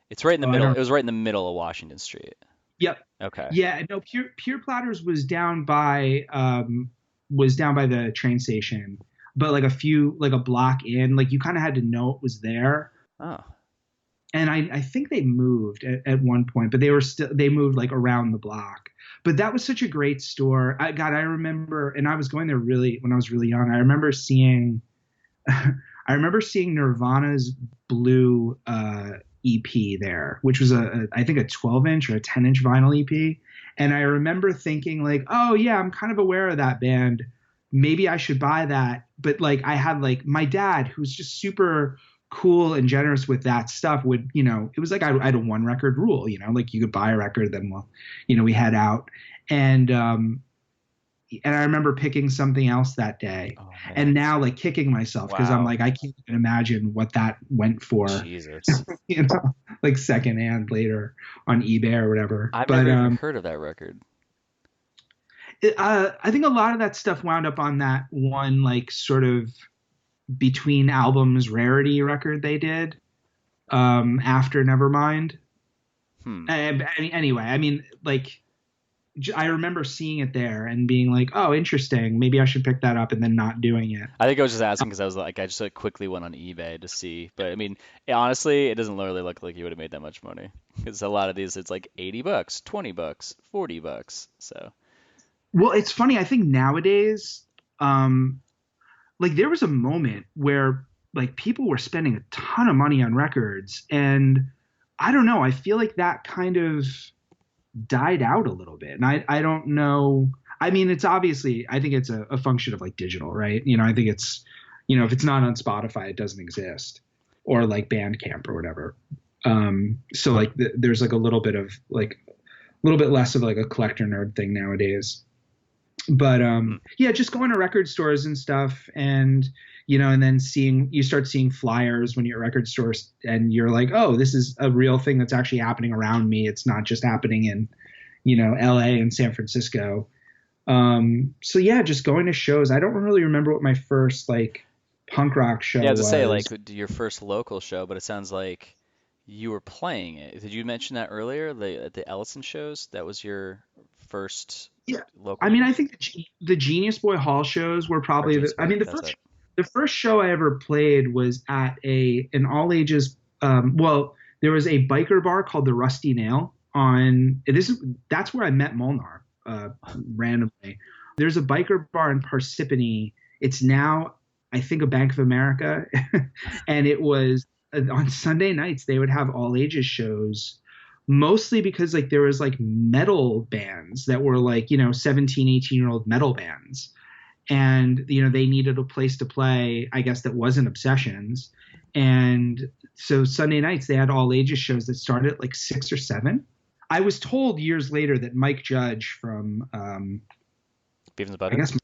It's right in the middle. It was right in the middle of Washington Street. Yep. Okay. Yeah. No, Pure Platters was down by the train station, but like a block in, like you kind of had to know it was there. Oh. And I think they moved at one point, but they moved like around the block. But that was such a great store. I remember, and I was going there when I was really young. I remember seeing Nirvana's Blue EP there, which was I think a 12-inch or a 10-inch vinyl EP. And I remember thinking like, oh yeah, I'm kind of aware of that band. Maybe I should buy that. But like I had like my dad, who's just super cool and generous with that stuff, would, it was like I had a 1 record rule, like you could buy a record, then we head out. And I remember picking something else that day. Oh, and now like kicking myself because I'm like, I can't even imagine what that went for. Jesus. Like secondhand later on eBay or whatever. I've never even heard of that record. I think a lot of that stuff wound up on that one, like sort of between albums rarity record they did after Nevermind. Anyway, I mean, like, I remember seeing it there and being like, oh, interesting. Maybe I should pick that up, and then not doing it. I think I was just asking because I was like, I just quickly went on eBay to see. But I mean, honestly, it doesn't really look like you would have made that much money because a lot of these, it's like $80, $20, $40. So. Well, it's funny. I think nowadays, like there was a moment where like people were spending a ton of money on records, and I don't know. I feel like that kind of died out a little bit, and I don't know. I mean, it's obviously, I think it's a function of like digital, right? I think it's, if it's not on Spotify, it doesn't exist, or like Bandcamp or whatever. So like there's like a little bit less of like a collector nerd thing nowadays. But yeah, just going to record stores and stuff, and and then you start seeing flyers when you're at record stores, and you're like, oh, this is a real thing that's actually happening around me. It's not just happening in LA and San Francisco. So yeah, just going to shows. I don't really remember what my first like punk rock show was. Yeah, to say like your first local show, but it sounds like you were playing it. Did you mention that earlier? At the Ellison shows, that was your first. Yeah, local I mean, I think the Genius Boy Hall shows were probably the first show I ever played was at an all ages. There was a biker bar called the Rusty Nail that's where I met Molnar randomly. There's a biker bar in Parsippany. It's now, I think, a Bank of America, and it was on Sunday nights they would have all ages shows. Mostly because like there was like metal bands that were like, 17, 18-year-old metal bands. And, they needed a place to play, I guess, that wasn't Obsessions. And so Sunday nights they had all ages shows that started at like 6 or 7. I was told years later that Mike Judge from Beavis and Butthead? I guess.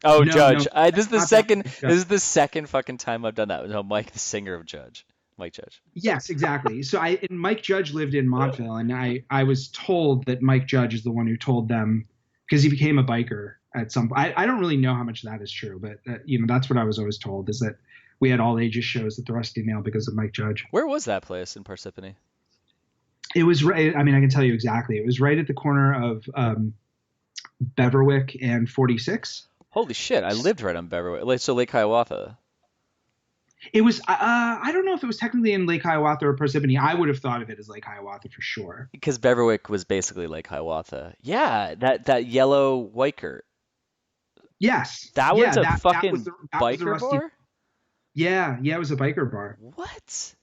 Oh, no, Judge. no, This is the second fucking time I've done that. No, Mike, the singer of Judge. Mike Judge. Yes, exactly. So Mike Judge lived in Montville, and I was told that Mike Judge is the one who told them, because he became a biker at some point. I don't really know how much of that is true, but that's what I was always told, is that we had all ages shows at the Rusty Nail because of Mike Judge. Where was that place in Parsippany? It was right. I mean, I can tell you exactly. It was right at the corner of Beverwick and 46. Holy shit! I lived right on Beverwick. So Lake Hiawatha. It was, I don't know if it was technically in Lake Hiawatha or Parsippany. I would have thought of it as Lake Hiawatha for sure. Because Beverwick was basically Lake Hiawatha. Yeah, that yellow Wiker. Yes. That was a fucking biker biker bar? Yeah, it was a biker bar. What?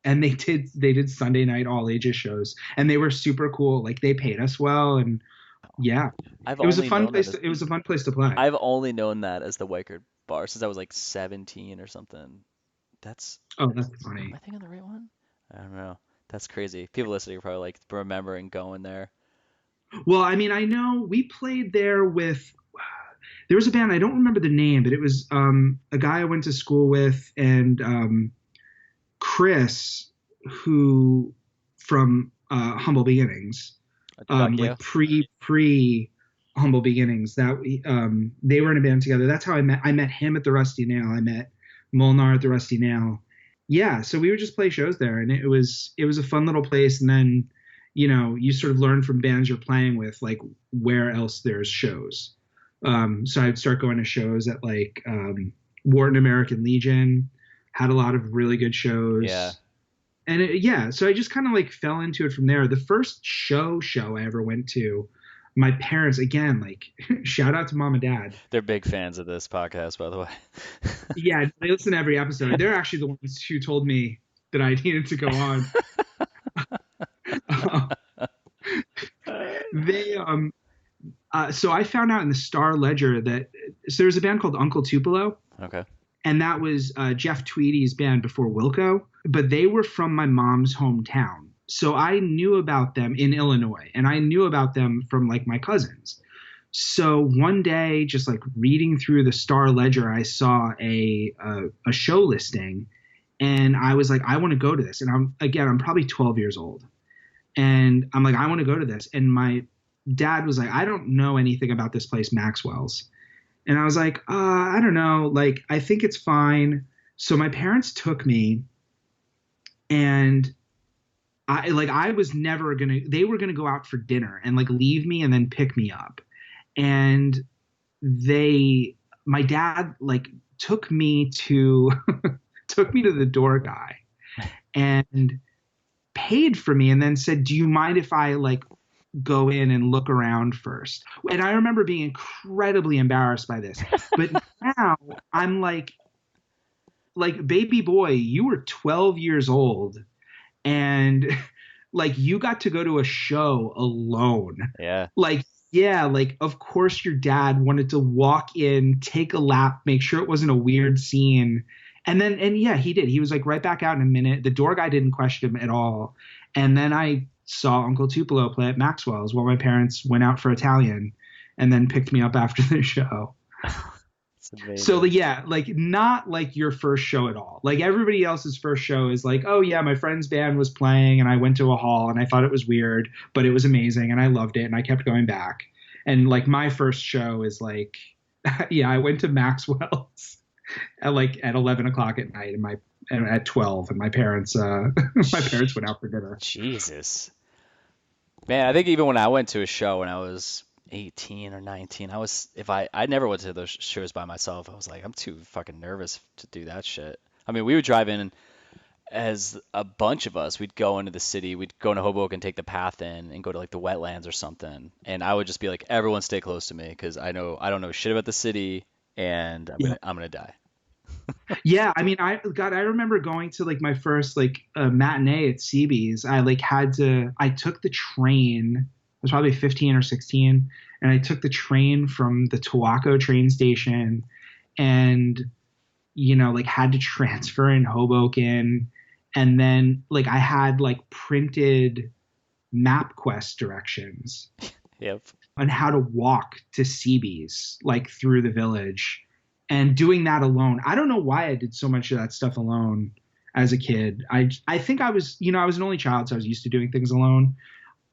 And they did Sunday night all ages shows, and they were super cool. Like they paid us well, and yeah, it was a fun place. It was a fun place to play. I've only known that as the Wiker bar since I was like 17 or something. That's funny. Am I thinking of the right one? I don't know. That's crazy. People listening are probably like remembering going there. Well, I mean, I know we played there with. There was a band, I don't remember the name, but it was a guy I went to school with, and Chris, who from Humble Beginnings, like pre Humble Beginnings, that they were in a band together. That's how I met him at the Rusty Nail. I met Molnar at the Rusty Nail. Yeah, so we would just play shows there, and it was a fun little place. And then, you sort of learn from bands you're playing with, like where else there's shows. So I'd start going to shows at like Wharton American Legion, had a lot of really good shows. Yeah. And so I just kind of like fell into it from there. The first show I ever went to, my parents, again, like shout out to mom and dad. They're big fans of this podcast, by the way. Yeah, they listen to every episode. They're actually the ones who told me that I needed to go on. So I found out in the Star Ledger that so there's a band called Uncle Tupelo. Okay. And that was Jeff Tweedy's band before Wilco, but they were from my mom's hometown. So I knew about them in Illinois, and I knew about them from like my cousins. So one day, just like reading through the Star Ledger, I saw a show listing, and I was like, I want to go to this. And I'm probably 12 years old, and I'm like, I want to go to this. And my dad was like, I don't know anything about this place, Maxwell's. And I was like, I don't know. Like, I think it's fine. So my parents took me, and I was never they were going to go out for dinner and like leave me and then pick me up. And my dad like took me to the door guy and paid for me and then said, do you mind if I like go in and look around first? And I remember being incredibly embarrassed by this, but now I'm like baby boy, you were 12 years old and like you got to go to a show alone. Yeah. Like, yeah, like of course your dad wanted to walk in, take a lap, make sure it wasn't a weird scene. And yeah, he did. He was like right back out in a minute. The door guy didn't question him at all. And then I saw Uncle Tupelo play at Maxwell's while my parents went out for Italian and then picked me up after the show. So yeah, like not like your first show at all. Like everybody else's first show is like, oh yeah, my friend's band was playing and I went to a hall and I thought it was weird, but it was amazing and I loved it and I kept going back. And like my first show is like, yeah, I went to Maxwell's at 11 o'clock at night and at 12 and my parents went out for dinner. Jesus. Man, I think even when I went to a show when I was 18 or 19, I never went to those shows by myself. I was like, I'm too fucking nervous to do that shit. I mean, we would drive in as a bunch of us. We'd go into the city, we'd go into Hoboken, take the path in and go to like the wetlands or something. And I would just be like, everyone stay close to me because I don't know shit about the city and I'm gonna die. Yeah, I mean, I remember going to like my first like matinee at CB's. I took the train. I was probably 15 or 16, and I took the train from the Towako train station, and like had to transfer in Hoboken, and then like I had like printed MapQuest directions. Yep. On how to walk to CB's like through the village. And doing that alone, I don't know why I did so much of that stuff alone as a kid. I think I was an only child, so I was used to doing things alone.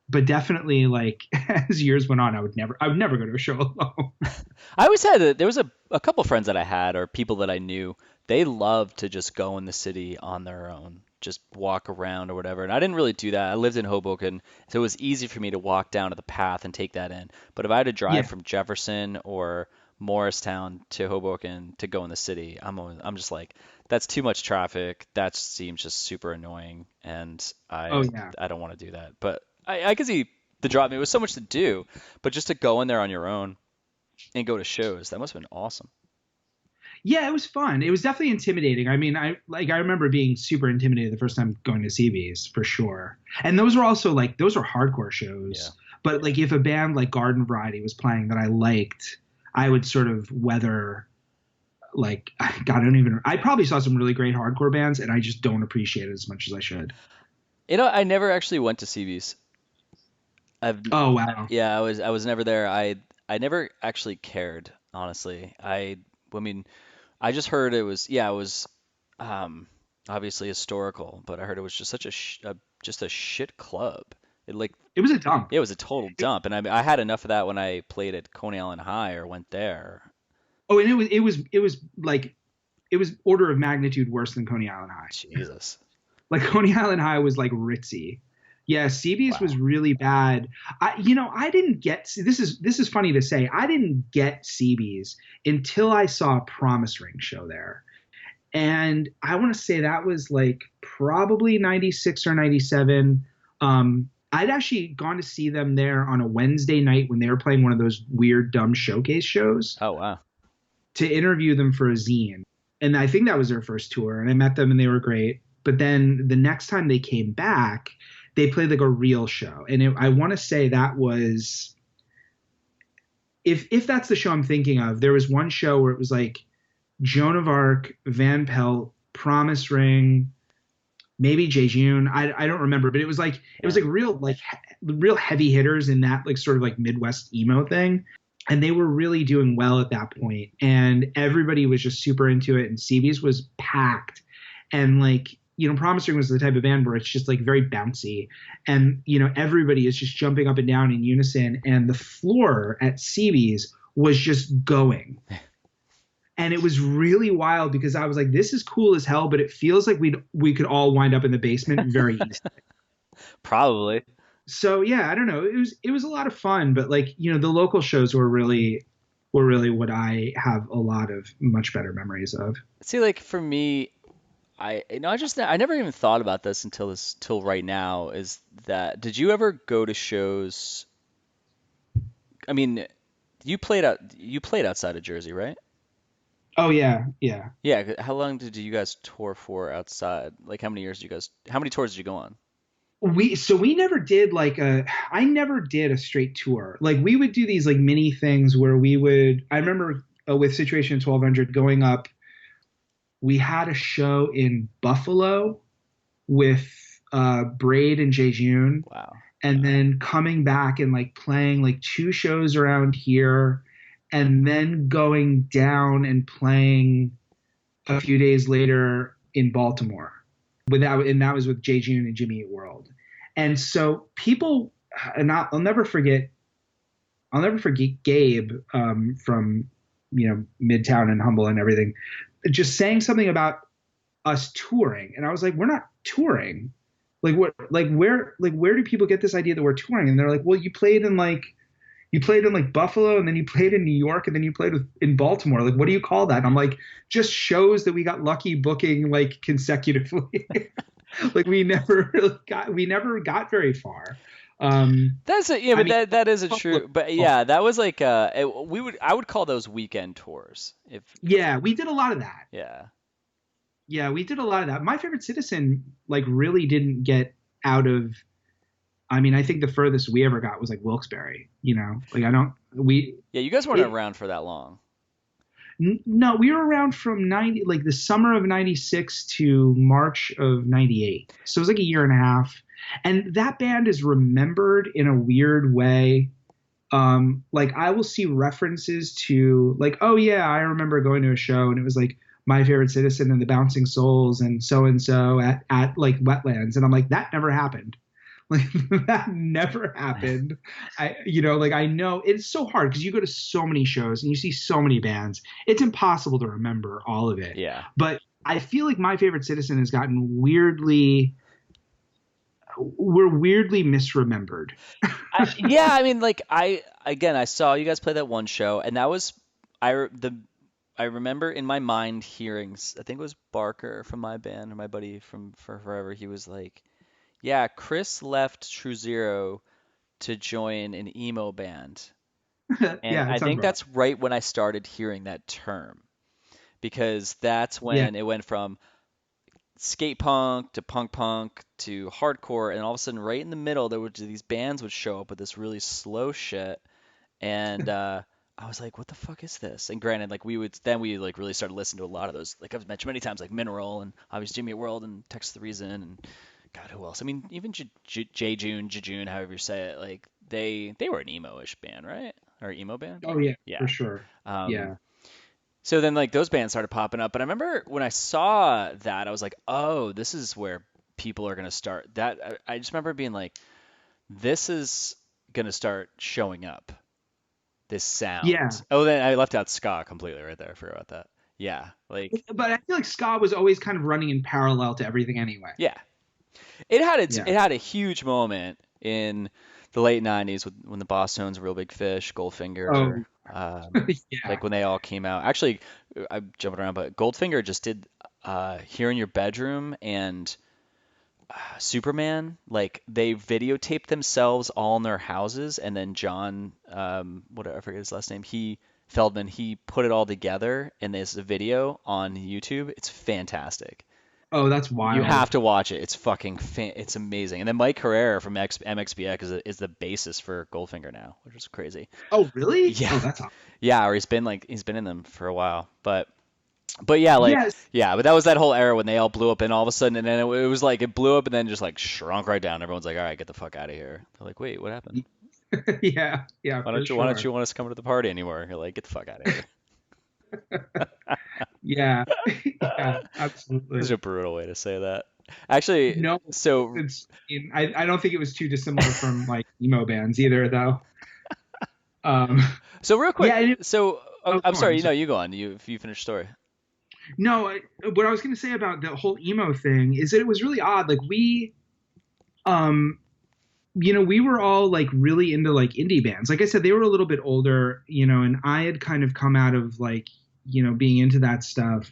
But definitely, like as years went on, I would never go to a show alone. I always had there was a couple friends that I had or people that I knew. They loved to just go in the city on their own, just walk around or whatever. And I didn't really do that. I lived in Hoboken, so it was easy for me to walk down to the path and take that in. But if I had to drive from Jefferson or Morristown to Hoboken to go in the city, I'm just like, that's too much traffic. That seems just super annoying, and I don't want to do that. But I could see the drive. It was so much to do, but just to go in there on your own and go to shows, that must have been awesome. Yeah, it was fun. It was definitely intimidating. I mean, I remember being super intimidated the first time going to CB's for sure. And those were also like those were hardcore shows. Yeah. But like if a band like Garden Variety was playing that I liked, I would sort of weather, like, God, I probably saw some really great hardcore bands and I just don't appreciate it as much as I should. I never actually went to CB's. Oh, wow. Yeah, I was never there. I never actually cared, honestly. I mean, I just heard it was obviously historical, but I heard it was just such a shit club. It was a dump. It was a total dump, and I had enough of that when I played at Coney Island High or went there. Oh, and it was order of magnitude worse than Coney Island High. Jesus. Like Coney Island High was like ritzy, Yeah, CB's Wow. was really bad. I didn't get this is funny to say. I didn't get CB's until I saw a Promise Ring show there. And I want to say that was like probably 96 or 97. I'd actually gone to see them there on a Wednesday night when they were playing one of those weird dumb showcase shows Oh wow. to interview them for a zine. And I think that was their first tour, and I met them and they were great. But then the next time they came back, they played like a real show. And I want to say that was, if that's the show I'm thinking of, there was one show where it was like Joan of Arc, Van Pelt, Promise Ring, maybe Jejune. I don't remember, but it was like real heavy hitters in that like sort of like Midwest emo thing. And they were really doing well at that point, and everybody was just super into it. And CB's was packed, and like Promise Ring was the type of band where it's just like very bouncy, and everybody is just jumping up and down in unison, and the floor at CB's was just going. And it was really wild because I was like, this is cool as hell, but it feels like we could all wind up in the basement very easily. Probably. So yeah, I don't know. It was a lot of fun, but like, the local shows were really what I have a lot of much better memories of. See, like for me, I never even thought about this till right now. Is that did you ever go to shows? I mean, you played outside of Jersey, right? Oh yeah, yeah. Yeah. How long did you guys tour for outside? Like how many tours did you go on? We never did I never did a straight tour. Like we would do these like mini things where I remember with Situation 1200 going up, we had a show in Buffalo with Braid and Jejune, Wow. and then coming back and like playing like two shows around here, and then going down and playing a few days later in Baltimore. And that was with Jejune and Jimmy Eat World. And so people, and I'll never forget Gabe from Midtown and Humble and everything, just saying something about us touring, and I was like, we're not touring. Like what? Where do people get this idea that we're touring? And they're like, well, you played in like Buffalo, and then you played in New York, and then you played in Baltimore. Like, what do you call that? And I'm like, just shows that we got lucky booking like consecutively. Like we never got very far. That's a, yeah, but that is a true. But yeah, that was like I would call those weekend tours. If Yeah, we did a lot of that. yeah. Yeah, we did a lot of that. My Favorite Citizen like really didn't get out of. I mean, I think the furthest we ever got was like Wilkes-Barre. Like I don't we. Yeah, you guys weren't around for that long. No, we were around from like the summer of 96 to March of 98. So it was like a year and a half. And that band is remembered in a weird way. Like I will see references to like, oh yeah, I remember going to a show and it was like My Favorite Citizen and the Bouncing Souls and so at like Wetlands. And I'm like, that never happened. Like that never happened. I know it's so hard because you go to so many shows and you see so many bands. It's impossible to remember all of it. Yeah. But I feel like My Favorite Citizen has gotten we're weirdly misremembered. Yeah, I mean, like I saw you guys play that one show, and that was I remember in my mind hearing, I think it was Barker from my band or my buddy from for forever. He was like, yeah, Chris left True Zero to join an emo band. And Yeah, I it sounds think right. that's right when I started hearing that term, because that's Yeah, when it went from skate punk to punk to hardcore, and all of a sudden, right in the middle, there would these bands would show up with this really slow shit, and I was like, what the fuck is this? And granted, like we like really started listening to a lot of those, like I've mentioned many times, like Mineral and obviously Jimmy Eat World and Texas the Reason and God, who else? I mean, even Jejune, however you say it, like they were an emo-ish band, right? Or emo band? oh yeah, Yeah. for sure. Um, Yeah. so then like those bands started popping up, but I remember when I saw that, I was like, oh, this is where people are gonna start. I just remember being like, this is gonna start showing up. This Yeah. sound. Oh, then I left out ska completely right there. I forgot about that. Yeah, like But I feel like ska was always kind of running in parallel to everything anyway. yeah. It had a huge moment in the late '90s when the Boss Tones, Real Big Fish, Goldfinger, Oh, yeah. like when they all came out. Actually, I'm jumping around, but Goldfinger just did Here in Your Bedroom and Superman. Like they videotaped themselves all in their houses, and then John, whatever I forget his last name, Feldman, he put it all together in this video on YouTube. It's fantastic. Oh, that's You wild. have to watch it. It's fucking it's amazing. And then Mike Herrera from MXPX is the bassist for Goldfinger now, which is crazy. Oh, really? Yeah. Oh, that's awesome. Yeah, or he's been in them for a while. But yeah, like Yes. yeah, but that was that whole era when they all blew up and all of a sudden and then it was like it blew up and then just like shrunk right down. Everyone's like, "All right, get the fuck out of here." They're like, "Wait, what happened? Yeah. Yeah, Why for don't you sure. want us to come to the party anymore?" You're like, "Get the fuck out of here." Yeah. Yeah, This is absolutely. a brutal way to say that. Actually, No, so I don't think it was too dissimilar from like emo bands either, though. Um, so real quick, yeah. Oh, I'm go on. sorry, I'm you know, sorry. you go on. If you finish the story. No, what I was going to say about the whole emo thing is that it was really odd. Like um, we were all like really into like indie bands. Like I said, they were a little bit older, and I had kind of come out of like, being into that stuff.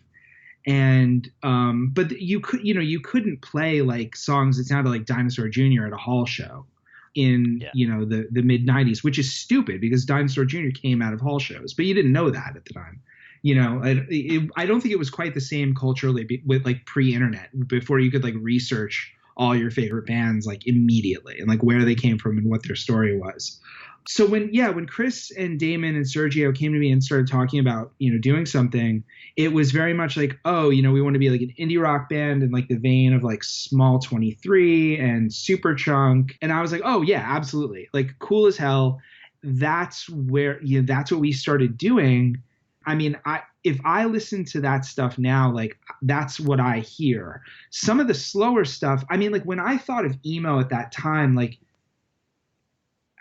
And but you couldn't play like songs that sounded like Dinosaur Jr. at a hall show in Yeah. the mid 90s, which is stupid because Dinosaur Jr. came out of hall shows, but you didn't know that at the time. I don't think it was quite the same culturally with like pre-internet, before you could like research all your favorite bands like immediately and like where they came from and what their story was. So when Chris and Damon and Sergio came to me and started talking about doing something, it was very much like, oh, we want to be like an indie rock band in like the vein of like Small 23 and Superchunk. And I was like, oh yeah, absolutely, like cool as hell. That's that's what we started doing. I mean, if I listen to that stuff now, like that's what I hear. Some of the slower stuff, I mean, like when I thought of emo at that time, like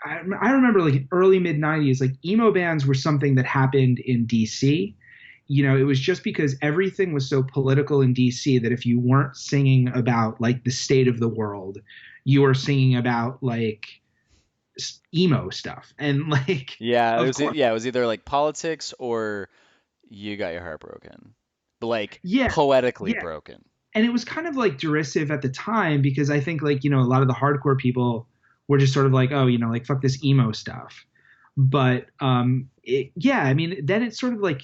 I remember like early mid 90s, like emo bands were something that happened in DC. It was just because everything was so political in DC that if you weren't singing about like the state of the world, you were singing about like emo stuff. And like, Yeah, of course, it was either like politics or you got your heart broken. But like yeah, poetically yeah. broken. And it was kind of like derisive at the time because I think like, a lot of the hardcore people were just sort of like, oh, like fuck this emo stuff. But I mean, then it's sort of like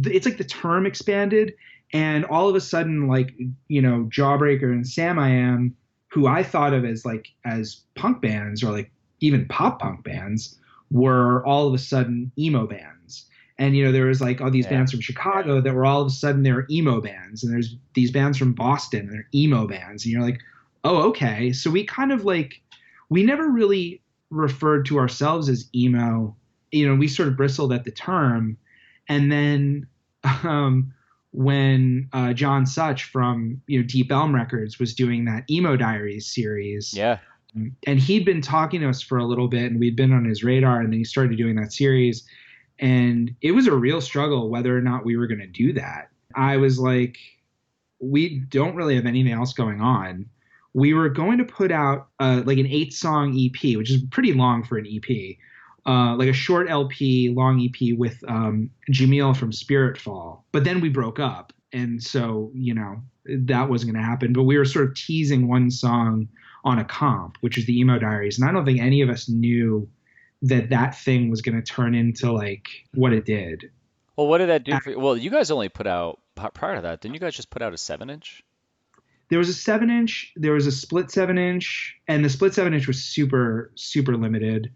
it's like the term expanded, and all of a sudden, like Jawbreaker and Sam I Am, who I thought of as punk bands or like even pop punk bands, were all of a sudden emo bands. And there was like all these Yeah. bands from Chicago that were all of a sudden they're emo bands, and there's these bands from Boston and they're emo bands, and you're like, oh, okay. So we kind of like we never really referred to ourselves as emo. We sort of bristled at the term. And then when John Such from Deep Elm Records was doing that Emo Diaries series, Yeah. and he'd been talking to us for a little bit, and we'd been on his radar, and then he started doing that series, and it was a real struggle whether or not we were going to do that. I was like, we don't really have anything else going on. We were going to put out like an 8-song EP, which is pretty long for an EP, like a short LP, long EP with Jamil from Spiritfall. But then we broke up, and so that wasn't going to happen. But we were sort of teasing one song on a comp, which is the Emo Diaries, and I don't think any of us knew that thing was going to turn into like what it did. Well, what did that do for you? Well, you guys only put out prior to that, didn't you guys just put out a 7-inch? There was a 7-inch, there was a split 7-inch, and the split 7-inch was super, super limited.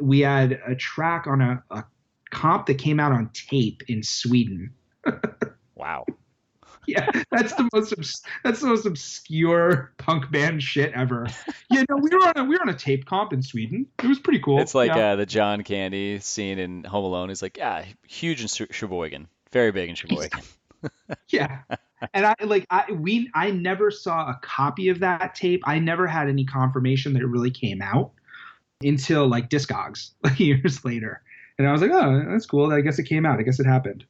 We had a track on a comp that came out on tape in Sweden. Wow. Yeah, that's the most obscure punk band shit ever. Yeah, no, we were on a tape comp in Sweden. It was pretty cool. It's like Yeah. the John Candy scene in Home Alone. He's like, yeah, huge in Sheboygan, very big in Sheboygan. Yeah. And I never saw a copy of that tape. I never had any confirmation that it really came out until like Discogs like years later. And I was like, oh, that's cool. I guess it came out. I guess it happened.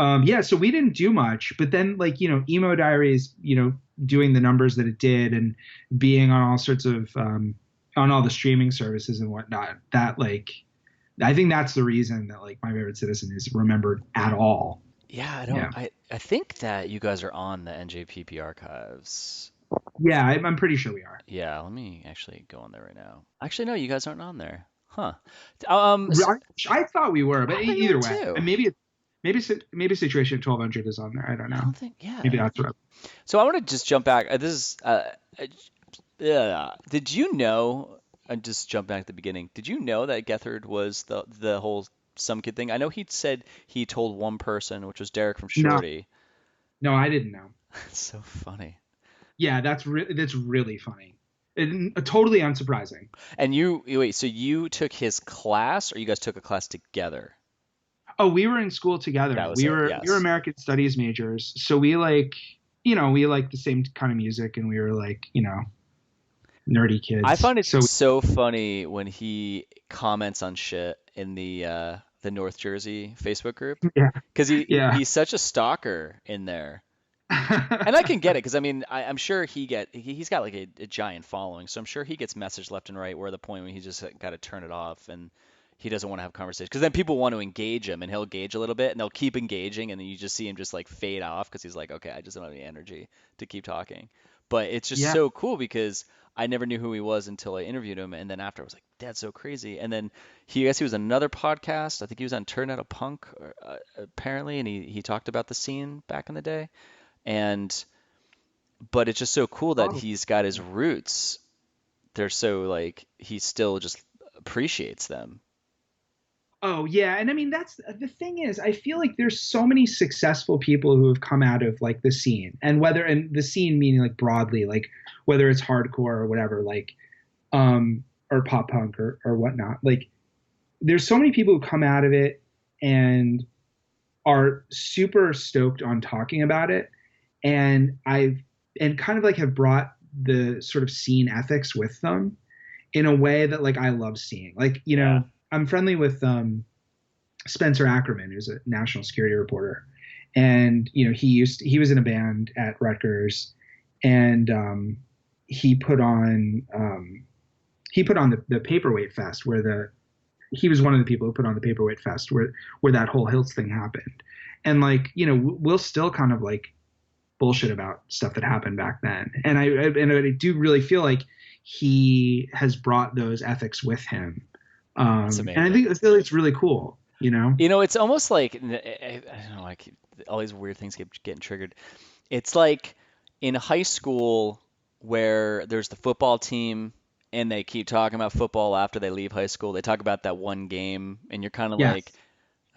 Yeah, so we didn't do much, but then like, Emo Diaries, doing the numbers that it did and being on all sorts of on all the streaming services and whatnot, that like I think that's the reason that like My Favorite Citizen is remembered at all. Yeah, I don't. Yeah. I think that you guys are on the NJPP archives. Yeah, I'm pretty sure we are. Yeah, let me actually go on there right now. Actually, no, you guys aren't on there. Huh. S I thought we were, but I thought you were either way, too. and maybe Situation 1200 is on there. I don't I know. don't think. Maybe Yeah. that's what. So I want to just jump back. This is. Did you know? And just jump back to the beginning. Did you know that Gethard was the whole some kid thing? I know he said he told one person, which was Derek from No, Shorty. no, I didn't know. It's so funny. Yeah, that's really funny. And totally unsurprising. And wait, so you took his class, or you guys took a class together? Oh, we were in school That together. was We it. were Yes. American Studies majors, so we like the same kind of music, and we were like nerdy I kids. find it So so funny when he comments on shit in the North Jersey Facebook group yeah, because yeah. he's such a stalker in there. And I can get it because I mean I'm sure he's got like a giant following, so I'm sure he gets messaged left and right. Where the point when he just got to turn it off and he doesn't want to have conversations because then people want to engage him and he'll gauge a little bit and they'll keep engaging and then you just see him just like fade off because he's like, okay, I just don't have any energy to keep talking. But it's just Yeah. so cool because I never knew who he was until I interviewed him, and then after I was like, that's so crazy. And then I guess he was on another podcast. I think he was on Turn Out a Punk, apparently, and he talked about the scene back in the day. And but it's just so cool that Oh, he's got his roots. They're so like he still just appreciates them. oh, yeah. And I mean, that's the thing is, I feel like there's so many successful people who have come out of like the scene, and the scene meaning like broadly, like whether it's hardcore or whatever, like or pop punk or whatnot. Like there's so many people who come out of it and are super stoked on talking about it, and kind of like have brought the sort of scene ethics with them in a way that like I love seeing. Like, Yeah. I'm friendly with Spencer Ackerman, who's a national security reporter, and he was in a band at Rutgers, and he put on the Paperweight Fest, he was one of the people who put on the Paperweight Fest where that whole Hiltz thing happened, and like we'll still kind of like bullshit about stuff that happened back then, and I do really feel like he has brought those ethics with him, That's and I amazing. think it's really cool. It's almost like I don't know, I keep, all these weird things keep getting triggered. It's like in high school where there's the football team and they keep talking about football after they leave high school. They talk about that one game and you're kind of like, Yes.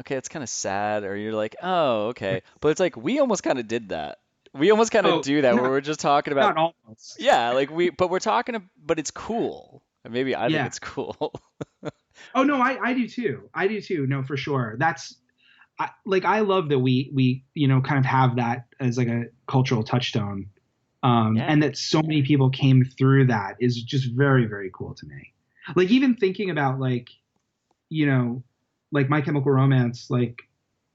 okay, it's kind of sad, or you're like, oh, okay. But it's like we almost kind of did that. We almost kind of Oh, do that where not we're just talking about, not almost. yeah, like but we're talking, but it's cool. Or maybe I think Yeah. it's cool. Oh no, I do too. I do too. No, for sure. I love that we kind of have that as like a cultural touchstone, Yeah. and that so many people came through that is just very, very cool to me. Like even thinking about like you know like My Chemical Romance, like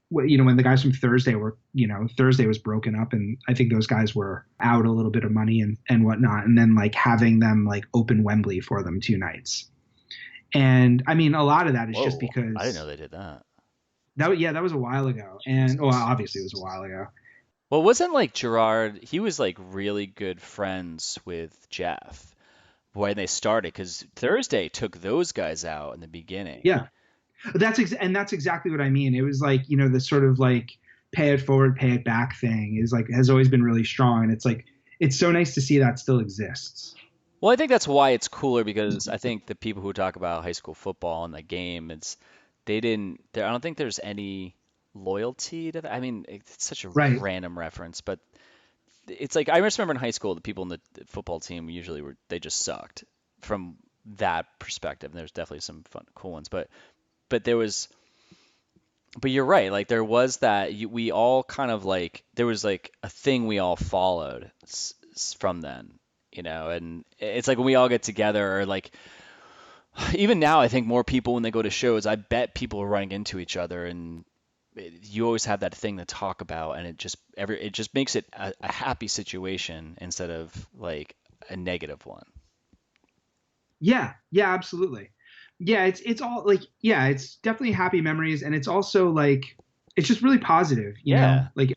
when the guys from Thursday was broken up, and I think those guys were out a little bit of money and whatnot, and then like having them like open Wembley for them 2 nights. And I mean, a lot of that is just Whoa, I didn't because know they did that. that was a while ago, and well, Jesus. obviously it was a while ago. Well, wasn't like Gerard, he was like really good friends with Jeff when they started because Thursday took those guys out in the beginning. Yeah, that's exactly what I mean. It was like the sort of like pay it forward, pay it back thing is like has always been really strong, and it's like it's so nice to see that still exists. Well, I think that's why it's cooler because I think the people who talk about high school football and the game, they didn't, I don't think there's any loyalty to that. I mean, it's such a Right. random reference, but it's like I just remember in high school the people in the football team usually they just sucked from that perspective. And there's definitely some fun, cool ones, but there was, but you're right. Like there was that we all kind of like there was like a thing we all followed from then, and it's like when we all get together or like even now, I think more people when they go to shows, I bet people are running into each other, and you always have that thing to talk about, and it just makes it a happy situation instead of like a negative one. Yeah, yeah, absolutely. Yeah, it's all like, yeah, it's definitely happy memories, and it's also like it's just really positive, you know. Yeah. Like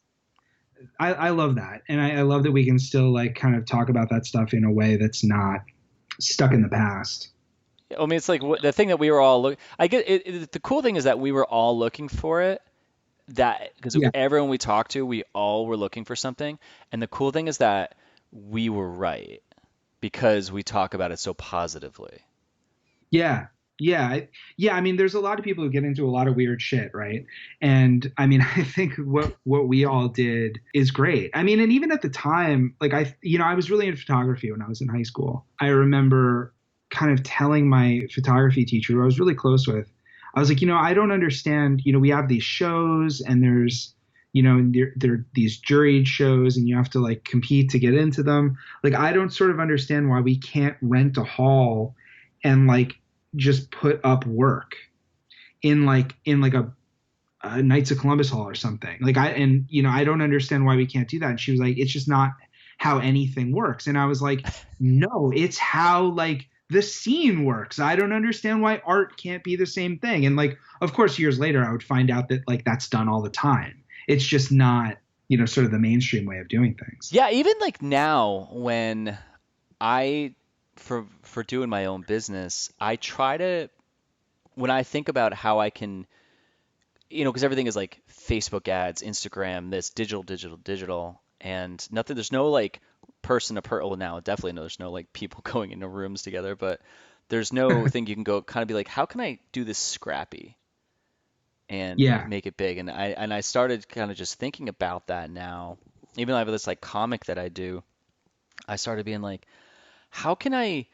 I love that, and I love that we can still like kind of talk about that stuff in a way that's not stuck in the past. I mean, it's like the thing that we were all look. I get it. The cool thing is that we were all looking for it. That because Yeah, everyone we talked to, we all were looking for something. And the cool thing is that we were right because we talk about it so positively. yeah, yeah, yeah. I mean, there's a lot of people who get into a lot of weird shit, right? And I mean, I think what we all did is great. I mean, and even at the time, like I was really into photography when I was in high school. I remember kind of telling my photography teacher, who I was really close with, I was like, I don't understand. We have these shows, and there's there are these juried shows, and you have to like compete to get into them. Like, I don't sort of understand why we can't rent a hall and like just put up work in like a Knights of Columbus hall or something. Like, I don't understand why we can't do that. And she was like, it's just not how anything works. And I was like, no, it's how like the scene works. I don't understand why art can't be the same thing. And like, of course, years later, I would find out that like that's done all the time. It's just not, sort of the mainstream way of doing things. Yeah, even like now when I for doing my own business, I try to when I think about how I can, because everything is like Facebook ads, Instagram, this digital, and nothing. There's no like person to person. Well, now definitely no. There's no like people going into rooms together, but there's no thing you can go kind of be like, how can I do this scrappy and Yeah. make it big? And I started kind of just thinking about that now. Even though I have this like comic that I do, I started being like, how can I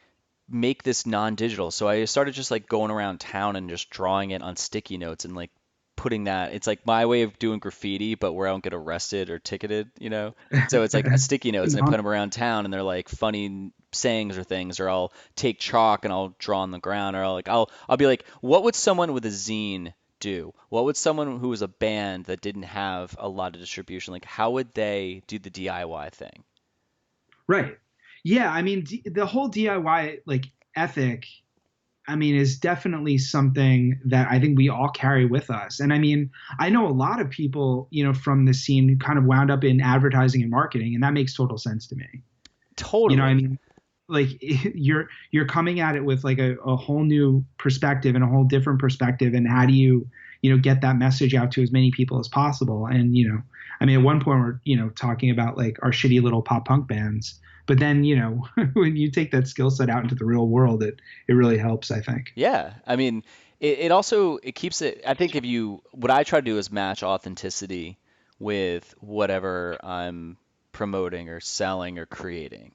make this non-digital? So I started just like going around town and just drawing it on sticky notes and like putting that. It's like my way of doing graffiti, but where I don't get arrested or ticketed. So it's like a sticky notes and I put them around town and they're like funny sayings or things, or I'll take chalk and I'll draw on the ground, or I'll be like, what would someone with a zine do? What would someone who was a band that didn't have a lot of distribution, like how would they do the DIY thing? Right. Yeah. I mean, the whole DIY like ethic, I mean, is definitely something that I think we all carry with us. And I mean, I know a lot of people, from the scene who kind of wound up in advertising and marketing, and that makes total sense to me. I Totally. mean, like you're coming at it with like a whole new perspective and a whole different perspective. And how do you, get that message out to as many people as possible? And, I mean, at one point we're, talking about like our shitty little pop punk bands. But then, when you take that skill set out into the real world, it really helps, I think. Yeah, I mean, it also it keeps it. I think if you what I try to do is match authenticity with whatever I'm promoting or selling or creating.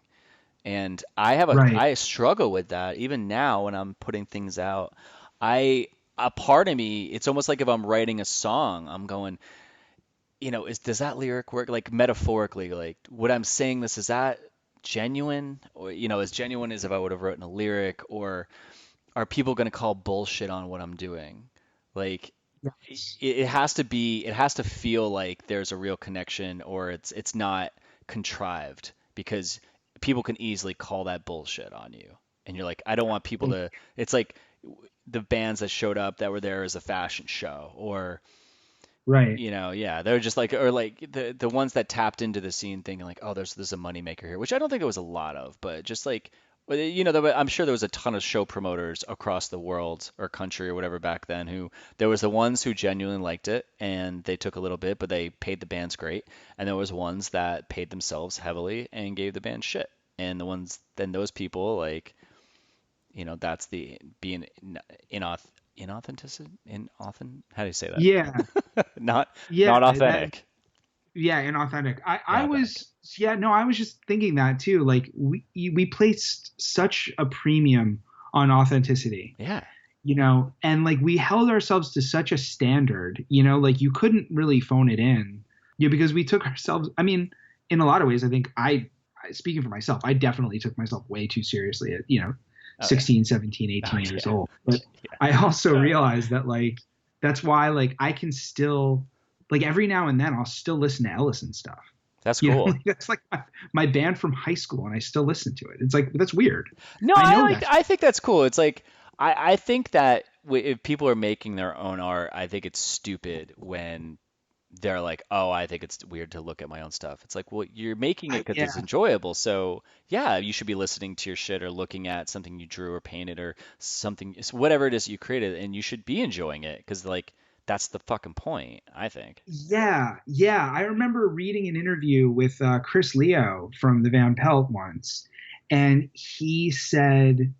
And Right. I struggle with that even now when I'm putting things out. I a part of me, it's almost like if I'm writing a song, I'm going, does that lyric work like metaphorically, like what I'm saying this is that genuine, or as genuine as if I would have written a lyric, or are people going to call bullshit on what I'm doing? Like Yes. it has to feel like there's a real connection, or it's not contrived, because people can easily call that bullshit on you. And you're like, I don't want people to, it's like the bands that showed up that were there as a fashion show, or Right. yeah, they're just like, or like the ones that tapped into the scene thinking like, oh, there's a moneymaker here, which I don't think there was a lot of, but just like, well, I'm sure there was a ton of show promoters across the world or country or whatever back then who there was the ones who genuinely liked it and they took a little bit, but they paid the bands great, and there was ones that paid themselves heavily and gave the band shit, and those people like, that's the being inauth inauthenticity inauthent how do you say Yeah. that? not Yeah. not That. authentic. Yeah. Inauthentic. I Not authentic. was. Yeah. No. I was just thinking that too. Like we placed such a premium on authenticity. Yeah. And like we held ourselves to such a standard. Like you couldn't really phone it in. Yeah. Because we took ourselves. I mean, in a lot of ways, I think speaking for myself, I definitely took myself way too seriously at 16, 17, 18 years old. But I also realized that like, that's why like I can still like every now and then I'll still listen to Ellison stuff. That's cool. Like, that's like my band from high school and I still listen to it. It's like, that's weird. No, I think that's cool. It's like, I think that if people are making their own art, I think it's stupid when they're like, oh, I think it's weird to look at my own stuff. It's like, well, you're making it because it's enjoyable. So yeah, you should be listening to your shit or looking at something you drew or painted or something, whatever it is you created, and you should be enjoying it because like that's the fucking point, I think. Yeah. I remember reading an interview with Chris Leo from the Van Pelt once, and he said,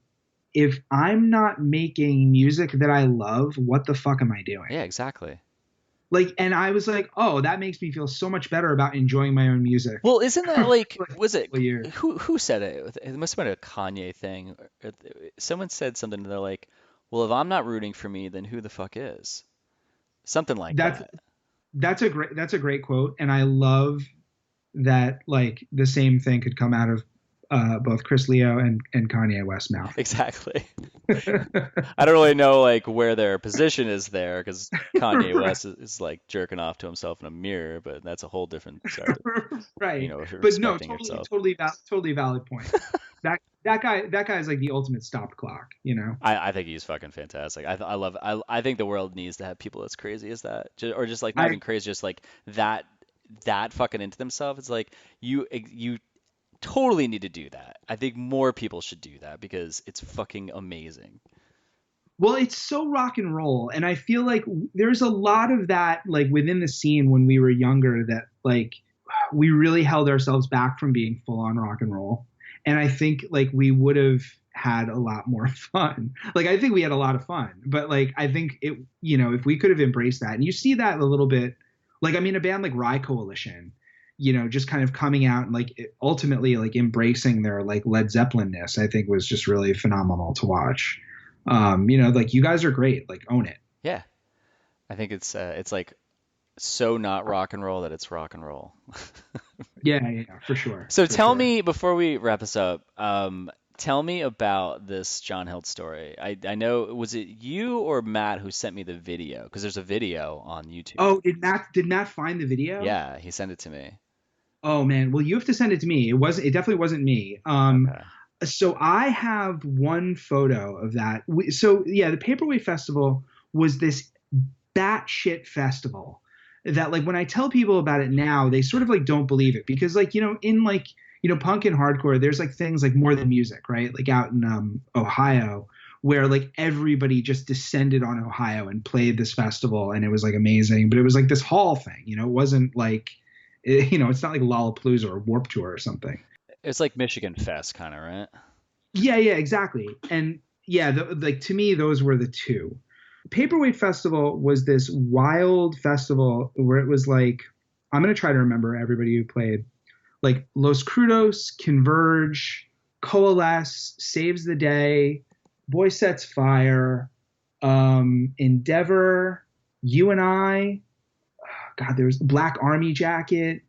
if I'm not making music that I love, what the fuck am I doing? Yeah, exactly. Like, and I was like, oh, that makes me feel so much better about enjoying my own music. Well, isn't that like, was it, who said it? It must have been a Kanye thing. Someone said something, and they're like, well, if I'm not rooting for me, then who the fuck is? Something like that. That's a great quote. And I love that, like, the same thing could come out of both Chris Leo and Kanye West's mouth. Exactly. I don't really know like where their position is there because Kanye West is like jerking off to himself in a mirror, but that's a whole different side. Right. You know, but no, totally valid point. that guy is like the ultimate stop clock. You know. I think he's fucking fantastic. I think the world needs to have people as crazy as that, or just like not even crazy, just like that fucking into themselves. It's like you totally need to do that. I think more people should do that because it's fucking amazing. Well, it's so rock and roll. And I feel like there's a lot of that like within the scene when we were younger that like we really held ourselves back from being full on rock and roll. And I think like we would have had a lot more fun. Like I think we had a lot of fun, but like I think it, you know, if we could have embraced that, and you see that a little bit, like, I mean, a band like Rye Coalition, you know, just kind of coming out and like ultimately like embracing their like Led Zeppelin-ness, I think was just really phenomenal to watch. You know, like you guys are great, like own it. Yeah. I think it's like so not rock and roll that it's rock and roll. Yeah, for sure. So tell me, before we wrap this up, tell me about this Jon Hiltz story. I know, was it you or Matt who sent me the video? Because there's a video on YouTube. Oh, did Matt find the video? Yeah, he sent it to me. Oh man, well you have to send it to me. It definitely wasn't me. Okay. So I have one photo of that. So yeah, the Paperweight Festival was this batshit festival that like when I tell people about it now, they sort of like don't believe it because like, you know, in like, you know, punk and hardcore, there's like things like More Than Music, right? Like out in Ohio, where like everybody just descended on Ohio and played this festival and it was like amazing. But it was like this hall thing, you know, it wasn't like, you know, it's not like Lollapalooza or Warped Tour or something. It's like Michigan Fest kind of, right? Yeah, exactly. And yeah, like to me, those were the two. Paperweight Festival was this wild festival where it was like, I'm going to try to remember everybody who played, like Los Crudos, Converge, Coalesce, Saves the Day, Boy Sets Fire, Endeavor, You and I, God, there's Black Army Jacket.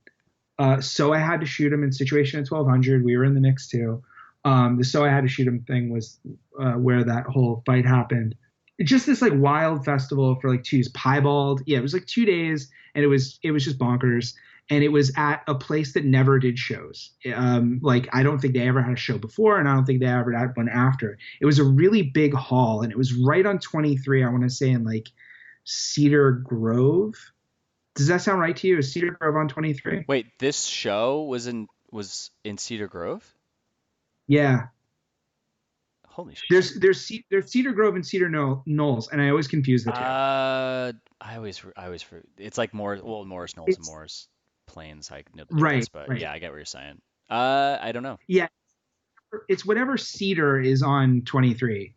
So I Had to Shoot Him in Situation at 1200. We were in the mix too. The So I Had to Shoot Him thing was where that whole fight happened. Just this like wild festival for like 2 days. Piebald. Yeah, it was like 2 days and it was just bonkers. And it was at a place that never did shows. Like I don't think they ever had a show before and I don't think they ever had one after. It was a really big hall and it was right on 23, I want to say in like Cedar Grove. Does that sound right to you? Is Cedar Grove on 23? Wait, this show was in Cedar Grove? Yeah. Holy shit. There's Cedar Grove and Cedar Knolls, and I always confuse the two. I always it's like Morris Knolls and Morris Plains. I know the difference, but yeah, I get what you're saying. I don't know. Yeah, it's whatever Cedar is on 23.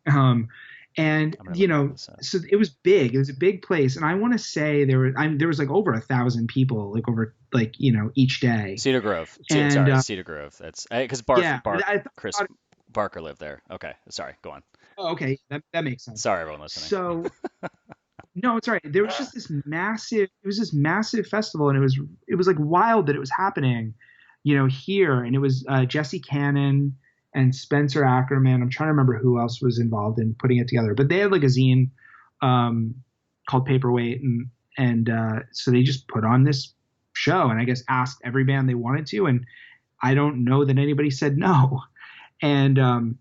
And you know, so it was big. It was a big place, and I want to say there was like over 1,000 people, like over like you know each day. Cedar Grove. Cedar Grove. That's because Chris Barker lived there. Okay, sorry. Go on. Oh, okay, that makes sense. Sorry, everyone listening. So no, it's all right. There was just this massive festival, and it was like wild that it was happening, you know, here, and it was Jesse Cannon and Spencer Ackerman. I'm trying to remember who else was involved in putting it together, but they had like a zine called Paperweight, and so they just put on this show, and I guess asked every band they wanted to, and I don't know that anybody said no. And